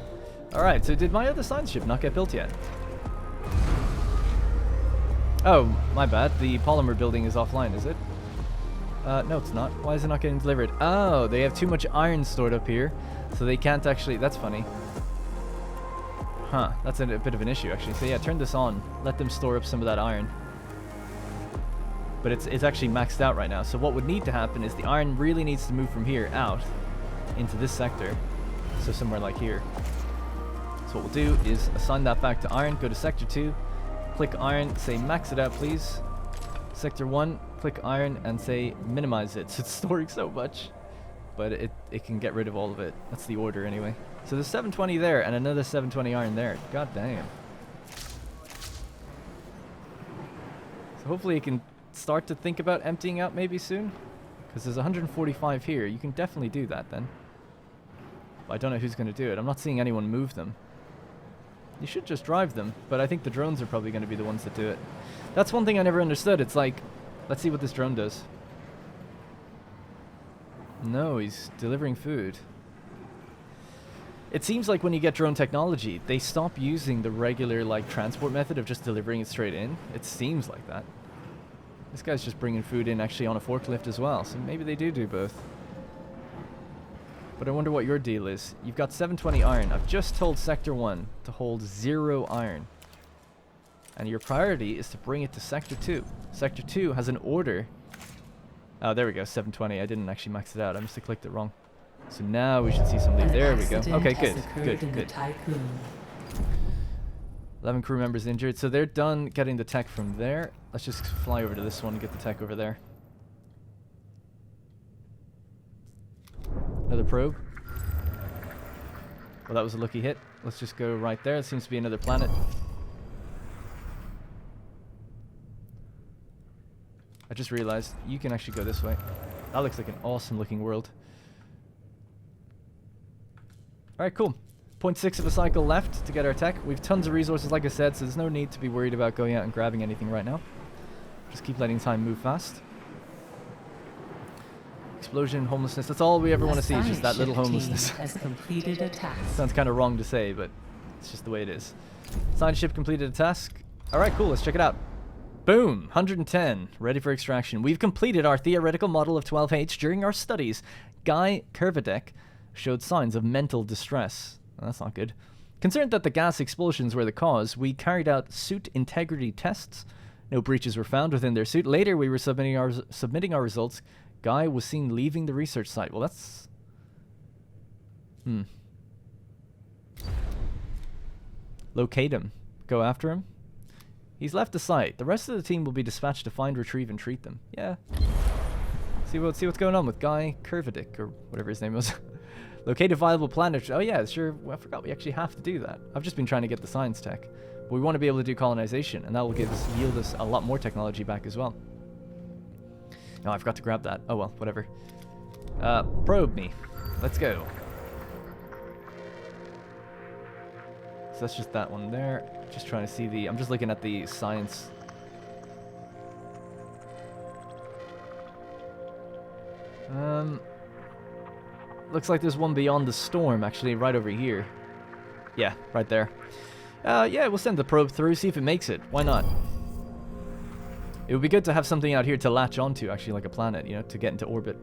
A: Alright, so did my other science ship not get built yet? Oh, my bad. The polymer building is offline, is it? No, it's not. Why is it not getting delivered? Oh, they have too much iron stored up here, so they can't actually... That's funny. Huh, that's a bit of an issue, actually. So yeah, turn this on. Let them store up some of that iron. But it's actually maxed out right now. So what would need to happen is the iron really needs to move from here out into this sector. So somewhere like here. So what we'll do is assign that back to iron. Go to sector 2. Click iron. Say max it out, please. Sector 1. Click iron and say minimize it. So it's storing so much. But it can get rid of all of it. That's the order anyway. So there's 720 there and another 720 iron there. God damn. So hopefully it can start to think about emptying out maybe soon. Because there's 145 here. You can definitely do that then. But I don't know who's going to do it. I'm not seeing anyone move them. You should just drive them. But I think the drones are probably going to be the ones that do it. That's one thing I never understood. It's like, let's see what this drone does. No, he's delivering food. It seems like when you get drone technology, they stop using the regular like transport method of just delivering it straight in. It seems like that. This guy's just bringing food in actually on a forklift as well, so maybe they do both. But I wonder what your deal is. You've got 720 iron. I've just told Sector 1 to hold 0 iron. And your priority is to bring it to Sector 2. Sector 2 has an order. Oh, there we go, 720. I didn't actually max it out. I must have clicked it wrong. So now we should see something. There we go. Okay, good. 11 crew members injured. So they're done getting the tech from there. Let's just fly over to this one and get the tech over there. Another probe. Well, that was a lucky hit. Let's just go right there. It seems to be another planet. I just realized you can actually go this way. That looks like an awesome looking world. Alright, cool. 0.6 of a cycle left to get our tech. We've tons of resources, like I said, so there's no need to be worried about going out and grabbing anything right now. Just keep letting time move fast. Explosion, homelessness. That's all we ever want to see, is just that little homelessness.
B: Has completed a task.
A: Sounds kind of wrong to say, but it's just the way it is. Science ship completed a task. Alright, cool. Let's check it out. Boom! 110. Ready for extraction. We've completed our theoretical model of 12H during our studies. Guy Kervidek showed signs of mental distress. Well, that's not good. Concerned that the gas explosions were the cause, we carried out suit integrity tests. No breaches were found within their suit. Later, we were submitting our results. Guy was seen leaving the research site. Well, that's... Locate him. Go after him. He's left the site. The rest of the team will be dispatched to find, retrieve, and treat them. Yeah. See what's going on with Guy Kervidic, or whatever his name was. Locate a viable planet. Oh yeah, sure. Well, I forgot we actually have to do that. I've just been trying to get the science tech. But we want to be able to do colonization, and that will yield us a lot more technology back as well. No, I forgot to grab that. Oh well, whatever. Probe me. Let's go. So that's just that one there. Just trying to see the... I'm just looking at the science. Looks like there's one beyond the storm, actually, right over here. Yeah, right there. Yeah, we'll send the probe through, see if it makes it. Why not? It would be good to have something out here to latch onto, actually, like a planet, you know, to get into orbit.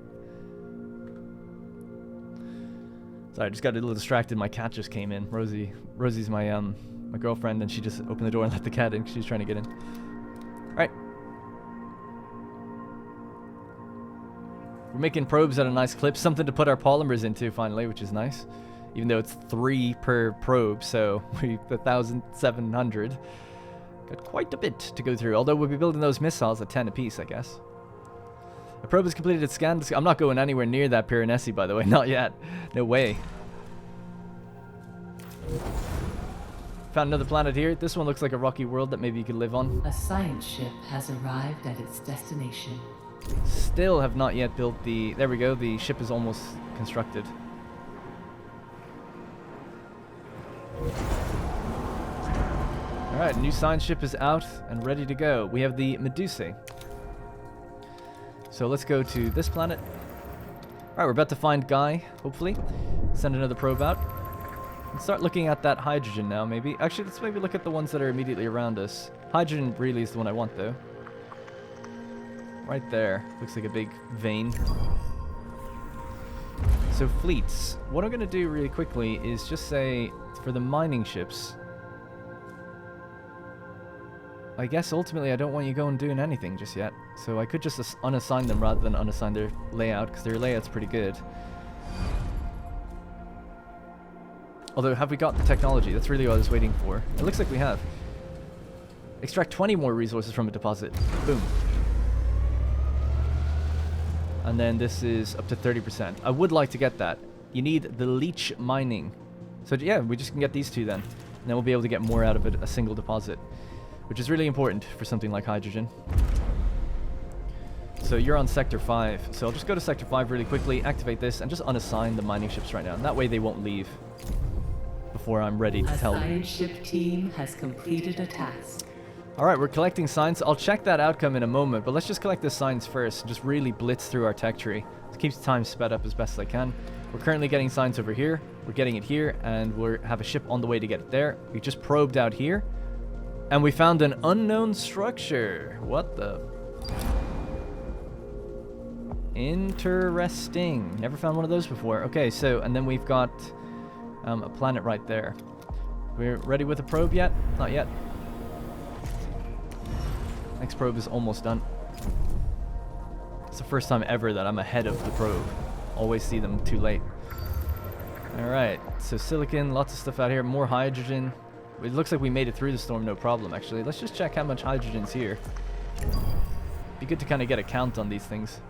A: Sorry, I just got a little distracted. My cat just came in. Rosie's my my girlfriend, and she just opened the door and let the cat in. She's trying to get in. All right. We're making probes at a nice clip. Something to put our polymers into finally, which is nice. Even though it's 3 per probe, so we've 1,700. Got quite a bit to go through. Although we'll be building those missiles at 10 apiece, I guess. The probe has completed its scan. I'm not going anywhere near that Piranesi, by the way. Not yet. No way. Found another planet here. This one looks like a rocky world that maybe you could live on.
B: A science ship has arrived at its destination.
A: Still have not yet built the... There we go. The ship is almost constructed. Alright, new science ship is out and ready to go. We have the Medusae. So let's go to this planet. Alright, we're about to find Guy, hopefully. Send another probe out. And start looking at that hydrogen now, maybe. Actually, let's maybe look at the ones that are immediately around us. Hydrogen really is the one I want, though. Right there. Looks like a big vein. So fleets. What I'm going to do really quickly is just say, for the mining ships, I guess ultimately I don't want you going doing anything just yet. So I could just unassign them rather than unassign their layout, because their layout's pretty good. Although, have we got the technology? That's really what I was waiting for. It looks like we have. Extract 20 more resources from a deposit. Boom. And then this is up to 30%. I would like to get that. You need the leech mining. So yeah, we just can get these two then. And then we'll be able to get more out of it, a single deposit. Which is really important for something like hydrogen. So you're on Sector 5. So I'll just go to Sector 5 really quickly, activate this, and just unassign the mining ships right now. And that way they won't leave before I'm ready to tell them.
B: A science ship team has completed a task.
A: Alright, we're collecting science. I'll check that outcome in a moment, but let's just collect this science first and just really blitz through our tech tree. It keeps time sped up as best as I can. We're currently getting science over here. We're getting it here, and we have a ship on the way to get it there. We just probed out here, and we found an unknown structure. What the... Interesting. Never found one of those before. Okay, so, and then we've got a planet right there. We're ready with a probe yet? Not yet. Next probe is almost done. It's the first time ever that I'm ahead of the probe. Always see them too late. Alright, so silicon, lots of stuff out here. More hydrogen. It looks like we made it through the storm, no problem, actually. Let's just check how much hydrogen's here. Be good to kind of get a count on these things.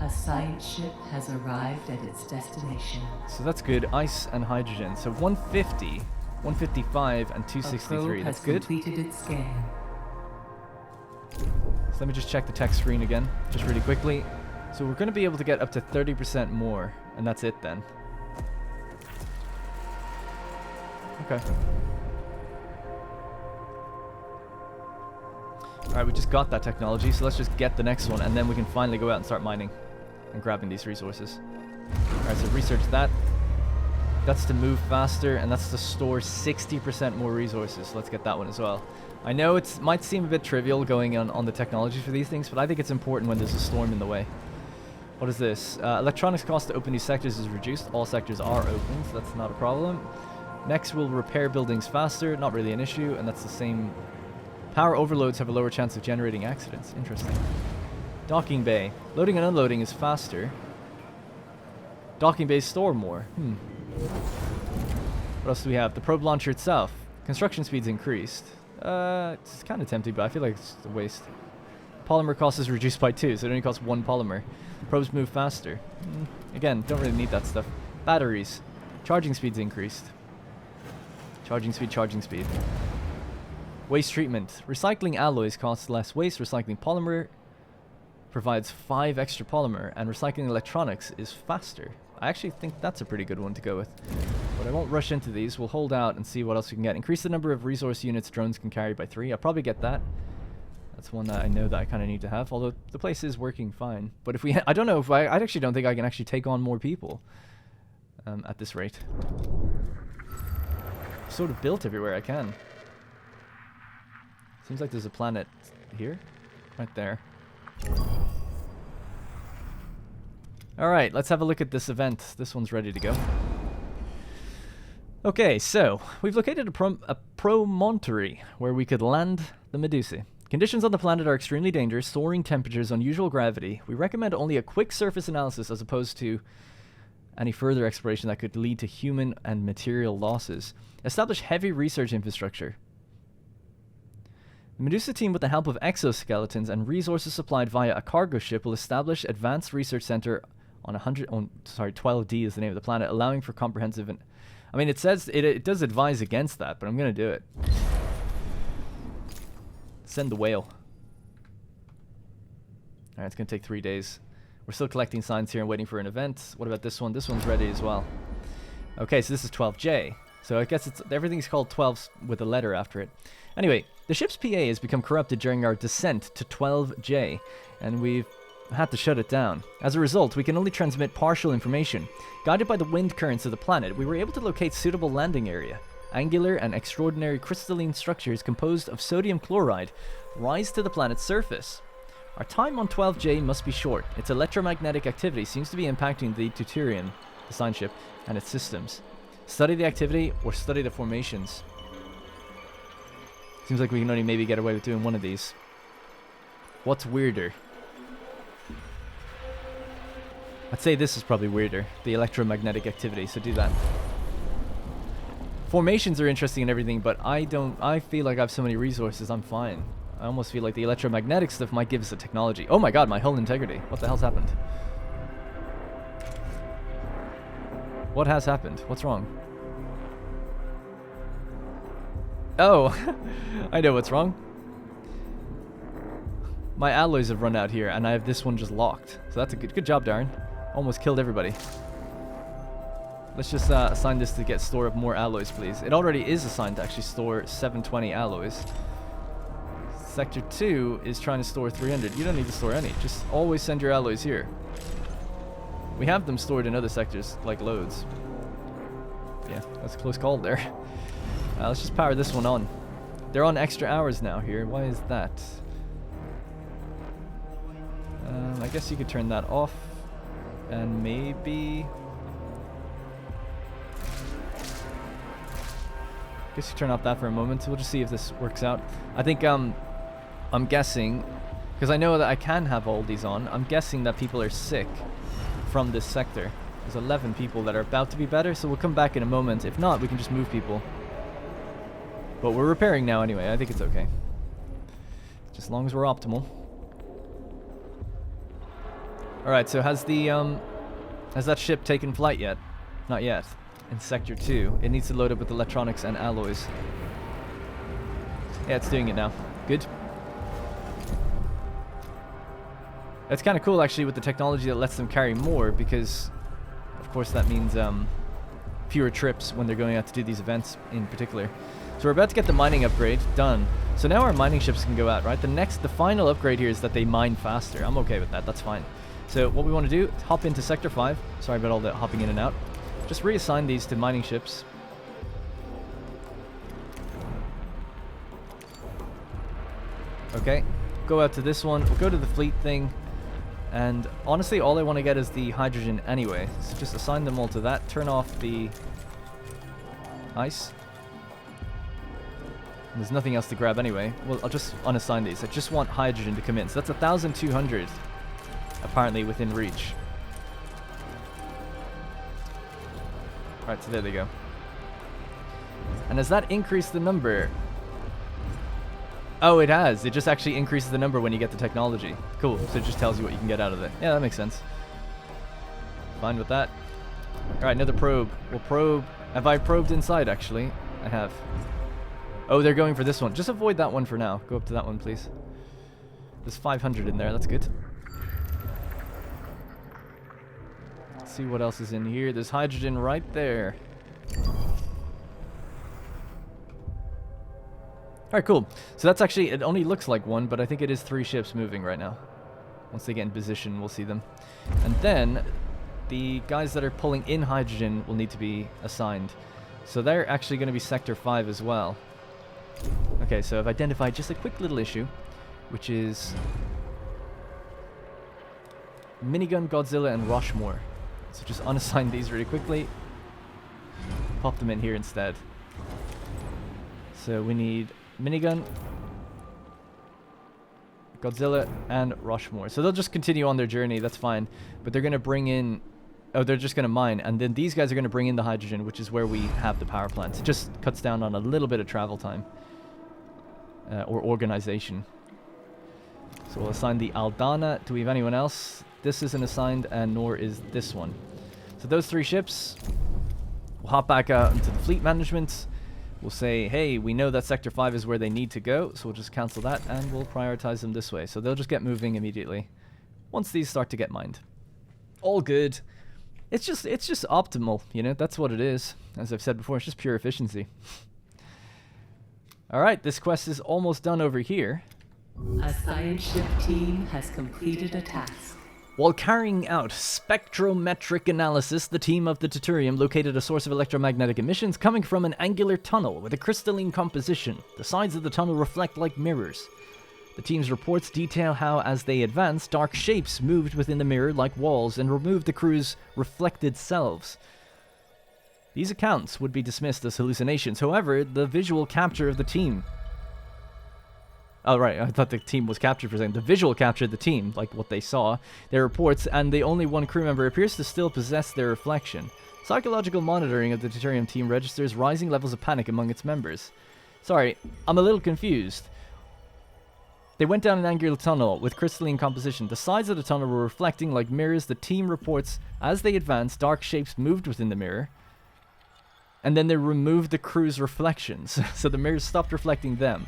B: A science ship has arrived at its destination.
A: So that's good. Ice and hydrogen. So 150, 155, and 263. That's good.
B: Completed its scan.
A: So let me just check the tech screen again, just really quickly. So we're going to be able to get up to 30% more, and that's it then. Okay. Alright, we just got that technology, so let's just get the next one, and then we can finally go out and start mining and grabbing these resources. Alright, so research that. That's to move faster, and that's to store 60% more resources. So let's get that one as well. I know it might seem a bit trivial going on the technology for these things, but I think it's important when there's a storm in the way. What is this? Electronics cost to open these sectors is reduced. All sectors are open, so that's not a problem. Next, we'll repair buildings faster. Not really an issue, and that's the same. Power overloads have a lower chance of generating accidents. Interesting. Docking bay. Loading and unloading is faster. Docking bays store more. What else do we have? The probe launcher itself. Construction speed's increased. It's kind of tempting, but I feel like it's a waste. Polymer cost is reduced by 2, so it only costs 1 polymer. Probes move faster. Again, don't really need that stuff. Batteries. Charging speed's increased. Charging speed. Waste treatment. Recycling alloys costs less waste. Recycling polymer provides 5 extra polymer, and recycling electronics is faster. I actually think that's a pretty good one to go with. But I won't rush into these. We'll hold out and see what else we can get. Increase the number of resource units drones can carry by 3. I'll probably get that. That's one that I know that I kind of need to have. Although the place is working fine. But if we... I don't know if I actually don't think I can actually take on more people at this rate. Sort of built everywhere I can. Seems like there's a planet here. Right there. Alright, let's have a look at this event. This one's ready to go. Okay, so we've located a promontory where we could land the Medusa. Conditions on the planet are extremely dangerous, soaring temperatures, unusual gravity. We recommend only a quick surface analysis as opposed to any further exploration that could lead to human and material losses. Establish heavy research infrastructure. The Medusa team, with the help of exoskeletons and resources supplied via a cargo ship, will establish Advanced Research Center on 12D is the name of the planet, allowing for comprehensive... I mean, it says... It does advise against that, but I'm going to do it. Send the whale. Alright, it's going to take 3 days. We're still collecting signs here and waiting for an event. What about this one? This one's ready as well. Okay, so this is 12J. So I guess it's everything's called 12 with a letter after it. Anyway, The ship's PA has become corrupted during our descent to 12J, and we've had to shut it down. As a result, we can only transmit partial information. Guided by the wind currents of the planet, we were able to locate suitable landing area. Angular and extraordinary crystalline structures composed of sodium chloride rise to the planet's surface. Our time on 12J must be short. Its electromagnetic activity seems to be impacting the Deuterium, the sign ship, and its systems. Study the activity or study the formations. Seems like we can only maybe get away with doing one of these. What's weirder? I'd say this is probably weirder. The electromagnetic activity, so do that. Formations are interesting and everything, but I feel like I have so many resources, I'm fine. I almost feel like the electromagnetic stuff might give us the technology. Oh my god, my hull integrity. What the hell's happened? What has happened? What's wrong? Oh, I know what's wrong. My alloys have run out here, and I have this one just locked. So that's a good job, Darren. Almost killed everybody. Let's just assign this to get store of more alloys, please. It already is assigned to actually store 720 alloys. Sector 2 is trying to store 300. You don't need to store any. Just always send your alloys here. We have them stored in other sectors, like loads. Yeah, that's a close call there. Let's just power this one on. They're on extra hours now here. Why is that? I guess you could turn that off. And maybe... guess you turn off that for a moment. We'll just see if this works out. I think, I'm guessing, because I know that I can have all these on, I'm guessing that people are sick from this sector. There's 11 people that are about to be better, so we'll come back in a moment. If not, we can just move people. But we're repairing now anyway. I think it's okay. Just as long as we're optimal. Alright, so has that ship taken flight yet? Not yet. In Sector 2. It needs to load up with electronics and alloys. Yeah, it's doing it now. Good. It's kind of cool, actually, with the technology that lets them carry more, because, of course, that means fewer trips when they're going out to do these events in particular. So we're about to get the mining upgrade done. So now our mining ships can go out, right? The final upgrade here is that they mine faster. I'm okay with that. That's fine. So what we want to do, hop into Sector 5. Sorry about all the hopping in and out. Just reassign these to mining ships. Okay. Go out to this one. We'll go to the fleet thing. And honestly, all I want to get is the hydrogen anyway. So just assign them all to that. Turn off the ice. And there's nothing else to grab anyway. Well, I'll just unassign these. I just want hydrogen to come in. So that's 1,200 apparently within reach. Alright, so there they go. And has that increased the number? Oh, it has. It just actually increases the number when you get the technology. Cool. So it just tells you what you can get out of it. Yeah, that makes sense. Fine with that. Alright, another probe. We'll probe. Have I probed inside, actually? I have. Oh, they're going for this one. Just avoid that one for now. Go up to that one, please. There's 500 in there. That's good. Let's see what else is in here. There's hydrogen right there. Alright, cool. So that's actually, it only looks like one, but I think it is 3 ships moving right now. Once they get in position, we'll see them. And then, the guys that are pulling in hydrogen will need to be assigned. So they're actually going to be Sector 5 as well. Okay, so I've identified just a quick little issue, which is Minigun, Godzilla, and Rushmore. So just unassign these really quickly. Pop them in here instead. So we need Minigun, Godzilla, and Rushmore. So they'll just continue on their journey, that's fine. But they're going to bring in... oh, they're just going to mine. And then these guys are going to bring in the hydrogen, which is where we have the power plants. It just cuts down on a little bit of travel time. Or organization. So we'll assign the Aldana. Do we have anyone else? This isn't assigned, and nor is this one. So those 3 ships, we'll hop back out into the fleet management. We'll say, hey, we know that Sector 5 is where they need to go, so we'll just cancel that, and we'll prioritize them this way. So they'll just get moving immediately once these start to get mined. All good. It's just optimal, you know? That's what it is. As I've said before, it's just pure efficiency. Alright, this quest is almost done over here.
B: A science ship team has completed a task.
A: While carrying out spectrometric analysis, the team of the Deuterium located a source of electromagnetic emissions coming from an angular tunnel with a crystalline composition. The sides of the tunnel reflect like mirrors. The team's reports detail how, as they advanced, dark shapes moved within the mirror like walls and removed the crew's reflected selves. These accounts would be dismissed as hallucinations. However, the visual capture of the team... Oh, right, I thought the team was captured for a second. The visual capture of the team, like what they saw, their reports, and the only one crew member appears to still possess their reflection. Psychological monitoring of the Deuterium team registers rising levels of panic among its members. Sorry, I'm a little confused. They went down an angular tunnel with crystalline composition. The sides of the tunnel were reflecting like mirrors. The team reports, as they advanced, dark shapes moved within the mirror. And then they removed the crew's reflections, so the mirrors stopped reflecting them.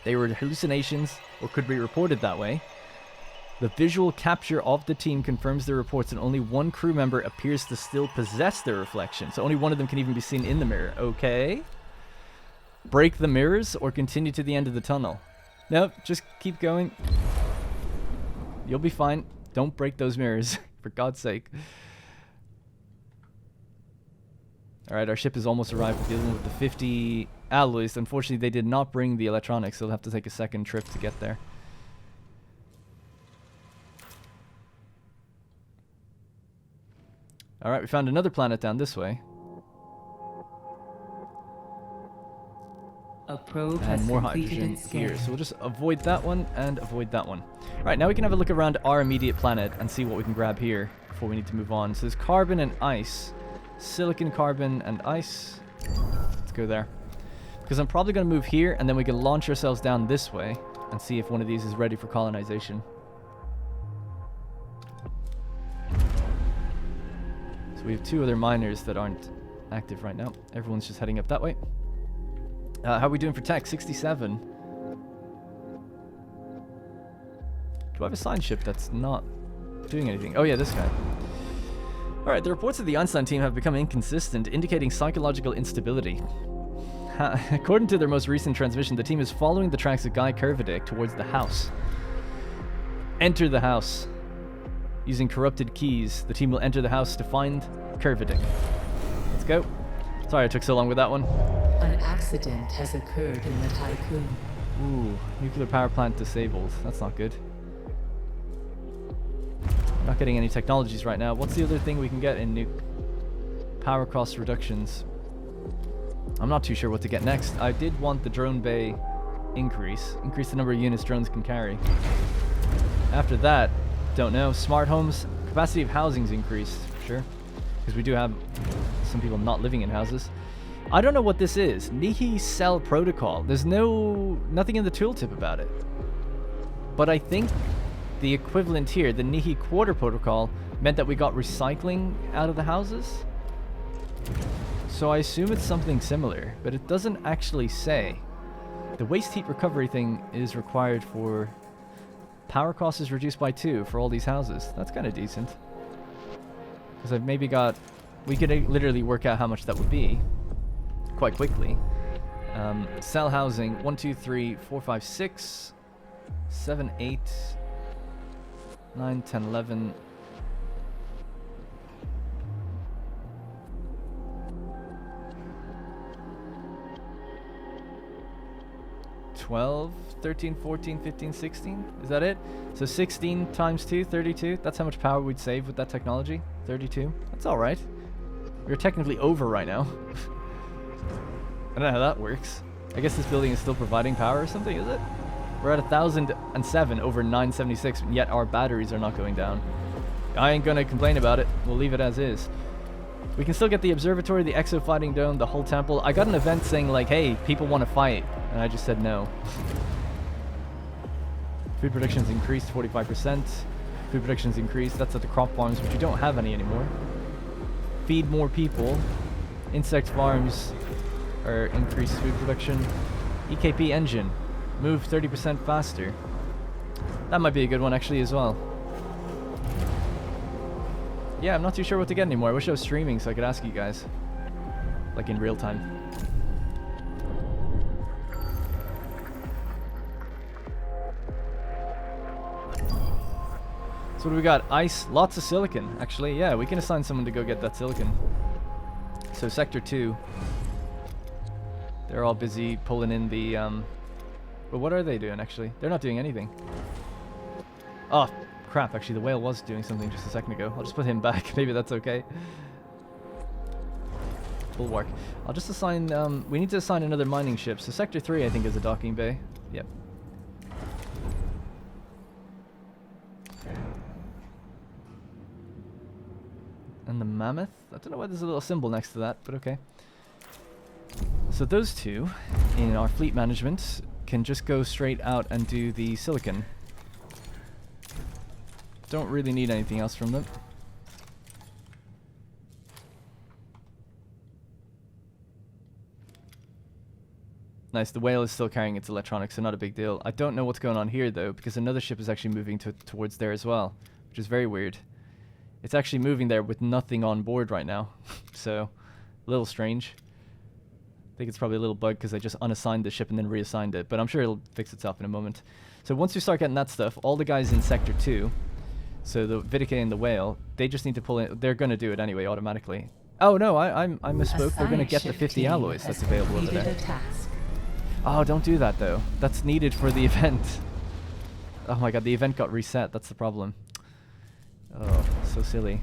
A: They were hallucinations, or could be reported that way. The visual capture of the team confirms their reports, and only one crew member appears to still possess their reflection. So only one of them can even be seen in the mirror. Okay. Break the mirrors, or continue to the end of the tunnel. Nope, just keep going. You'll be fine. Don't break those mirrors, for God's sake. Alright, our ship has almost arrived. We're dealing with the 50 alloys. Unfortunately, they did not bring the electronics, so they'll have to take a second trip to get there. Alright, we found another planet down this way.
B: A probe
A: and
B: has
A: more
B: completed
A: hydrogen
B: its
A: here.
B: scan.
A: So we'll just avoid that one and avoid that one. Alright, now we can have a look around our immediate planet and see what we can grab here before we need to move on. So there's carbon and ice. Silicon, carbon, and ice. Let's go there. Because I'm probably going to move here, and then we can launch ourselves down this way and see if one of these is ready for colonization. So we have two other miners that aren't active right now. Everyone's just heading up that way. How are we doing for tech? 67. Do I have a science ship that's not doing anything? Oh yeah, this guy. Alright, the reports of the Einstein team have become inconsistent, indicating psychological instability. According to their most recent transmission, the team is following the tracks of Guy Kervidic towards the house. Enter the house. Using corrupted keys, the team will enter the house to find Kervidic. Let's go. Sorry I took so long with that one.
B: An accident has occurred in the Tycoon.
A: Ooh, nuclear power plant disabled. That's not good. Not getting any technologies right now. What's the other thing we can get in nuke? Power cost reductions. I'm not too sure what to get next. I did want the drone bay increase. Increase the number of units drones can carry. After that, don't know. Smart homes. Capacity of housing's increased. Sure. Because we do have some people not living in houses. I don't know what this is. Nihi Cell Protocol. There's nothing in the tooltip about it. But I think the equivalent here, the Nihi Quarter Protocol, meant that we got recycling out of the houses. So I assume it's something similar, but it doesn't actually say. The waste heat recovery thing is required for... Power cost is reduced by 2 for all these houses. That's kind of decent. Because I've maybe got... We could literally work out how much that would be quite quickly. Cell housing, 1, 2, 3, 4, 5, 6, 7, 8... 9, 10, 11. 12, 13, 14, 15, 16. Is that it? So 16 times 2, 32. That's how much power we'd save with that technology. 32. That's alright. We're technically over right now. I don't know how that works. I guess this building is still providing power or something, is it? We're at 1,007 over 976, and yet our batteries are not going down. I ain't gonna complain about it. We'll leave it as is. We can still get the observatory, the exo fighting dome, the whole temple. I got an event saying like, hey, people want to fight, and I just said no. Food production's increased 45%. Food production's increased. That's at the crop farms, which we don't have any anymore. Feed more people. Insect farms are increased food production. EKP engine. Move 30% faster. That might be a good one actually as well. Yeah, I'm not too sure what to get anymore. I wish I was streaming so I could ask you guys. Like in real time. So what do we got? Ice, lots of silicon. Actually, yeah, we can assign someone to go get that silicon. So Sector 2. They're all busy pulling in the, But what are they doing, actually? They're not doing anything. Oh, crap, actually, the whale was doing something just a second ago. I'll just put him back. Maybe that's okay. Bulwark. I'll just assign, we need to assign another mining ship. So Sector 3, I think, is a docking bay. Yep. And the mammoth? I don't know why there's a little symbol next to that, but okay. So those two, in our fleet management, can just go straight out and do the silicon. Don't really need anything else from them. Nice, the whale is still carrying its electronics, so not a big deal. I don't know what's going on here, though, because another ship is actually moving towards there as well, which is very weird. It's actually moving there with nothing on board right now, so a little strange. I think it's probably a little bug because I just unassigned the ship and then reassigned it, but I'm sure it'll fix itself in a moment. So once we start getting that stuff, all the guys in Sector 2, so the Viticae and the whale, they just need to pull in. They're going to do it anyway automatically. Oh no, I misspoke. They're going to get the 50 alloys that's available over there. Oh, don't do that though. That's needed for the event. Oh my god, the event got reset. That's the problem. Oh, so silly.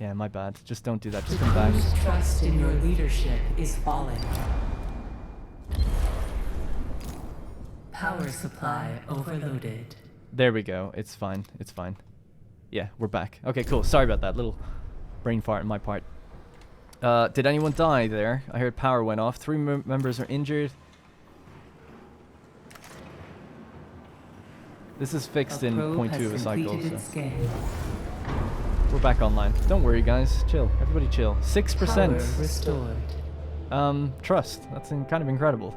A: Yeah, my bad. Just don't do that. Just come back.
B: Whose trust in your leadership is falling. Power supply overloaded.
A: There we go. It's fine. It's fine. Yeah, we're back. Okay, cool. Sorry about that. Little brain fart on my part. Did anyone die there? I heard power went off. 3 members are injured. This is fixed in 0.2 of a cycle. So. We're back online. Don't worry, guys. Chill. Everybody chill. 6%.
B: Restored.
A: Trust. That's kind of incredible.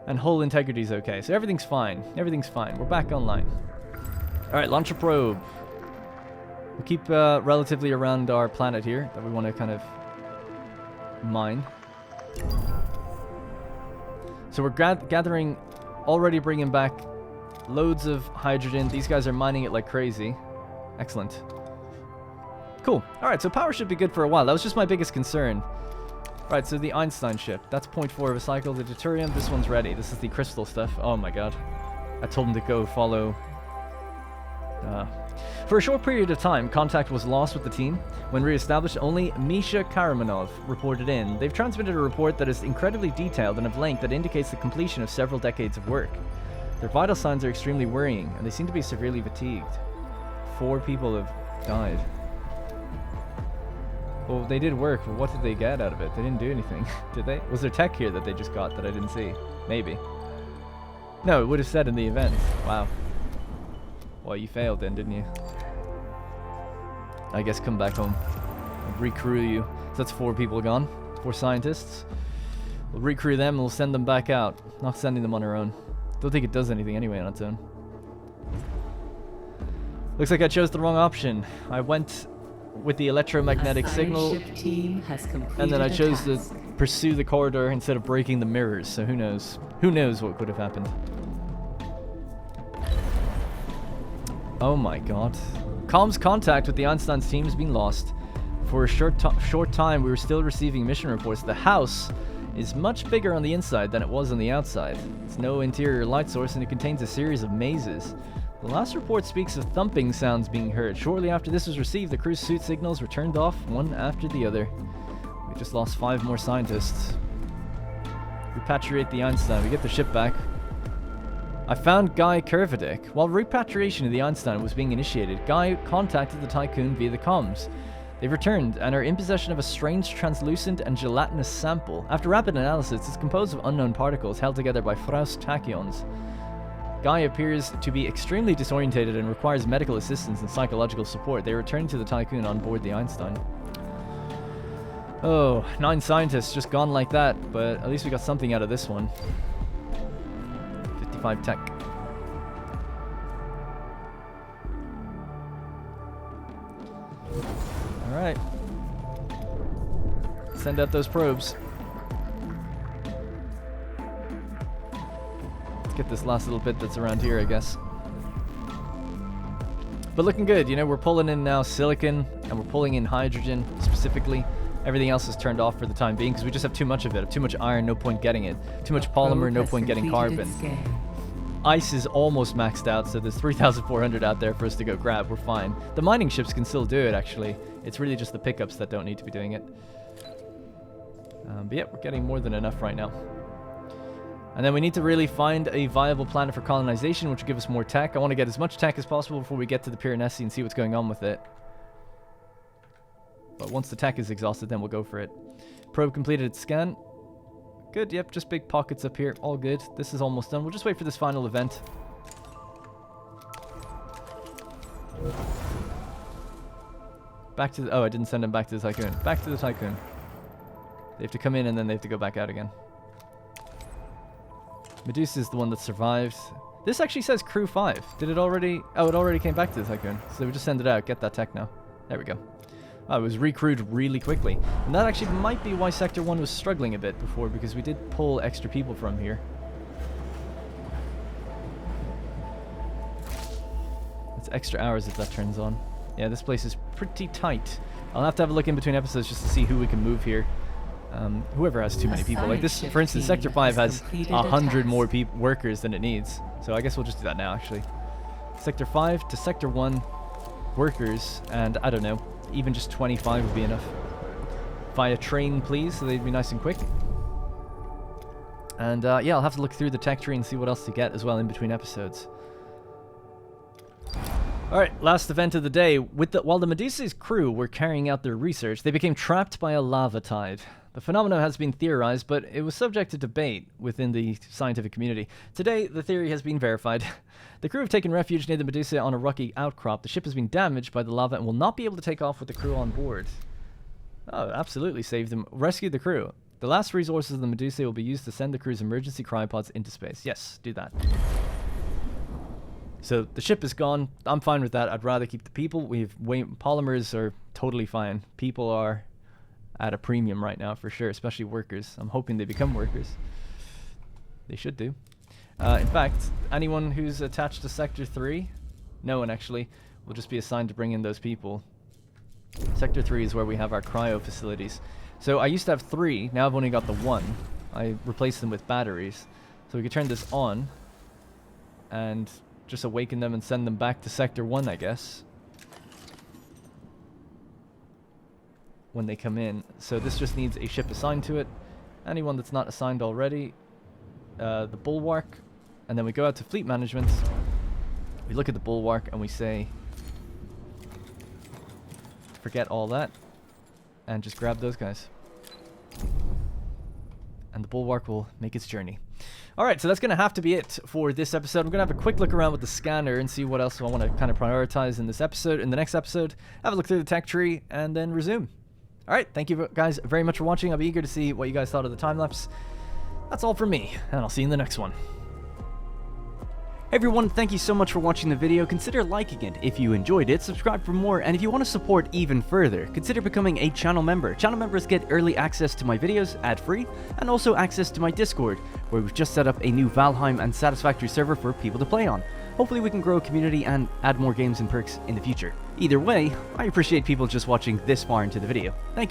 A: And hull integrity's okay. So everything's fine. Everything's fine. We're back online. Alright, launch a probe. We'll keep relatively around our planet here that we want to kind of mine. So we're gathering, already bringing back loads of hydrogen. These guys are mining it like crazy. Excellent. Cool. Alright, so power should be good for a while. That was just my biggest concern. Right, so the Einstein ship. That's 0.4 of a cycle. The deuterium, this one's ready. This is the crystal stuff. Oh my god. I told him to go follow... For a short period of time, contact was lost with the team. When re-established, only Misha Karamanov reported in. They've transmitted a report that is incredibly detailed and of length that indicates the completion of several decades of work. Their vital signs are extremely worrying, and they seem to be severely fatigued. 4 people have died. Well, they did work, but what did they get out of it? They didn't do anything, did they? Was there tech here that they just got that I didn't see? Maybe. No, it would have said in the event. Wow. Well, you failed then, didn't you? I guess come back home. I'll recrew you. So that's 4 people gone. 4 scientists. We'll recrew them and we'll send them back out. Not sending them on our own. Don't think it does anything anyway on its own. Looks like I chose the wrong option. I went with the electromagnetic signal, and then I chose to pursue the corridor instead of breaking the mirrors. So who knows? Who knows what could have happened? Oh my god. Comms contact with the Einstein's team has been lost. For a short time, we were still receiving mission reports. The house is much bigger on the inside than it was on the outside. It's no interior light source, and it contains a series of mazes. The last report speaks of thumping sounds being heard. Shortly after this was received, the crew's suit signals were turned off, one after the other. We just lost 5 more scientists. Repatriate the Einstein. We get the ship back. I found Guy Kervidek. While repatriation of the Einstein was being initiated, Guy contacted the Tycoon via the comms. They've returned and are in possession of a strange translucent and gelatinous sample. After rapid analysis, it's composed of unknown particles held together by Faust tachyons. Guy appears to be extremely disorientated and requires medical assistance and psychological support. They return to the Tycoon on board the Einstein. Oh, 9 scientists just gone like that, but at least we got something out of this one. 55 tech. Alright. Send out those probes. get this last little bit that's around here, I guess. But looking good, you know, we're pulling in now silicon, and we're pulling in hydrogen, specifically. Everything else is turned off for the time being, because we just have too much of it. Too much iron, no point getting it. Too much polymer, no point getting carbon. Ice is almost maxed out, so there's 3,400 out there for us to go grab. We're fine. The mining ships can still do it, actually. It's really just the pickups that don't need to be doing it. But yeah, we're getting more than enough right now. And then we need to really find a viable planet for colonization, which will give us more tech. I want to get as much tech as possible before we get to the Piranesi and see what's going on with it. But once the tech is exhausted, then we'll go for it. Probe completed its scan. Good, yep, just big pockets up here. All good. This is almost done. We'll just wait for this final event. Back to the... Oh, I didn't send them back to the Tycoon. Back to the Tycoon. They have to come in and then they have to go back out again. Medusa is the one that survived. This actually says Crew 5. Did it already... Oh, it already came back to the Tycoon. So we just send it out. Get that tech now. There we go. Oh, it was recrewed really quickly. And that actually might be why Sector 1 was struggling a bit before, because we did pull extra people from here. It's extra hours if that turns on. Yeah, this place is pretty tight. I'll have to have a look in between episodes just to see who we can move here. Whoever has too many people. Like this, for instance, Sector 5 has 100 more workers than it needs. So I guess we'll just do that now, actually. Sector 5 to Sector 1 workers, and I don't know, even just 25 would be enough. Via train, please, so they'd be nice and quick. And yeah, I'll have to look through the tech tree and see what else to get as well in between episodes. Alright, last event of the day. While the Medusa's crew were carrying out their research, they became trapped by a lava tide. The phenomenon has been theorized, but it was subject to debate within the scientific community. Today, the theory has been verified. The crew have taken refuge near the Medusa on a rocky outcrop. The ship has been damaged by the lava and will not be able to take off with the crew on board. Oh, absolutely saved them. Rescue the crew. The last resources of the Medusa will be used to send the crew's emergency cryopods into space. Yes, do that. So the ship is gone. I'm fine with that. I'd rather keep the people. Polymers are totally fine. People are at a premium right now for sure, especially workers. I'm hoping they become workers. They should do. In fact, anyone who's attached to Sector 3, no one actually, will just be assigned to bring in those people. Sector 3 is where we have our cryo facilities. So I used to have 3, now I've only got the 1. I replaced them with batteries. So we could turn this on and just awaken them and send them back to Sector 1, I guess, when they come in. So this just needs a ship assigned to it. Anyone that's not assigned already, the Bulwark, and then we go out to Fleet Management. We look at the Bulwark and we say, forget all that, and just grab those guys. And the Bulwark will make its journey. Alright, so that's going to have to be it for this episode. I'm going to have a quick look around with the scanner and see what else I want to kind of prioritize in this episode. In the next episode, have a look through the tech tree, and then resume. Alright, thank you guys very much for watching. I'll be eager to see what you guys thought of the time-lapse. That's all from me, and I'll see you in the next one. Hey everyone, thank you so much for watching the video. Consider liking it if you enjoyed it, subscribe for more, and if you want to support even further, consider becoming a channel member. Channel members get early access to my videos, ad-free, and also access to my Discord, where we've just set up a new Valheim and Satisfactory server for people to play on. Hopefully we can grow a community and add more games and perks in the future. Either way, I appreciate people just watching this far into the video. Thank you.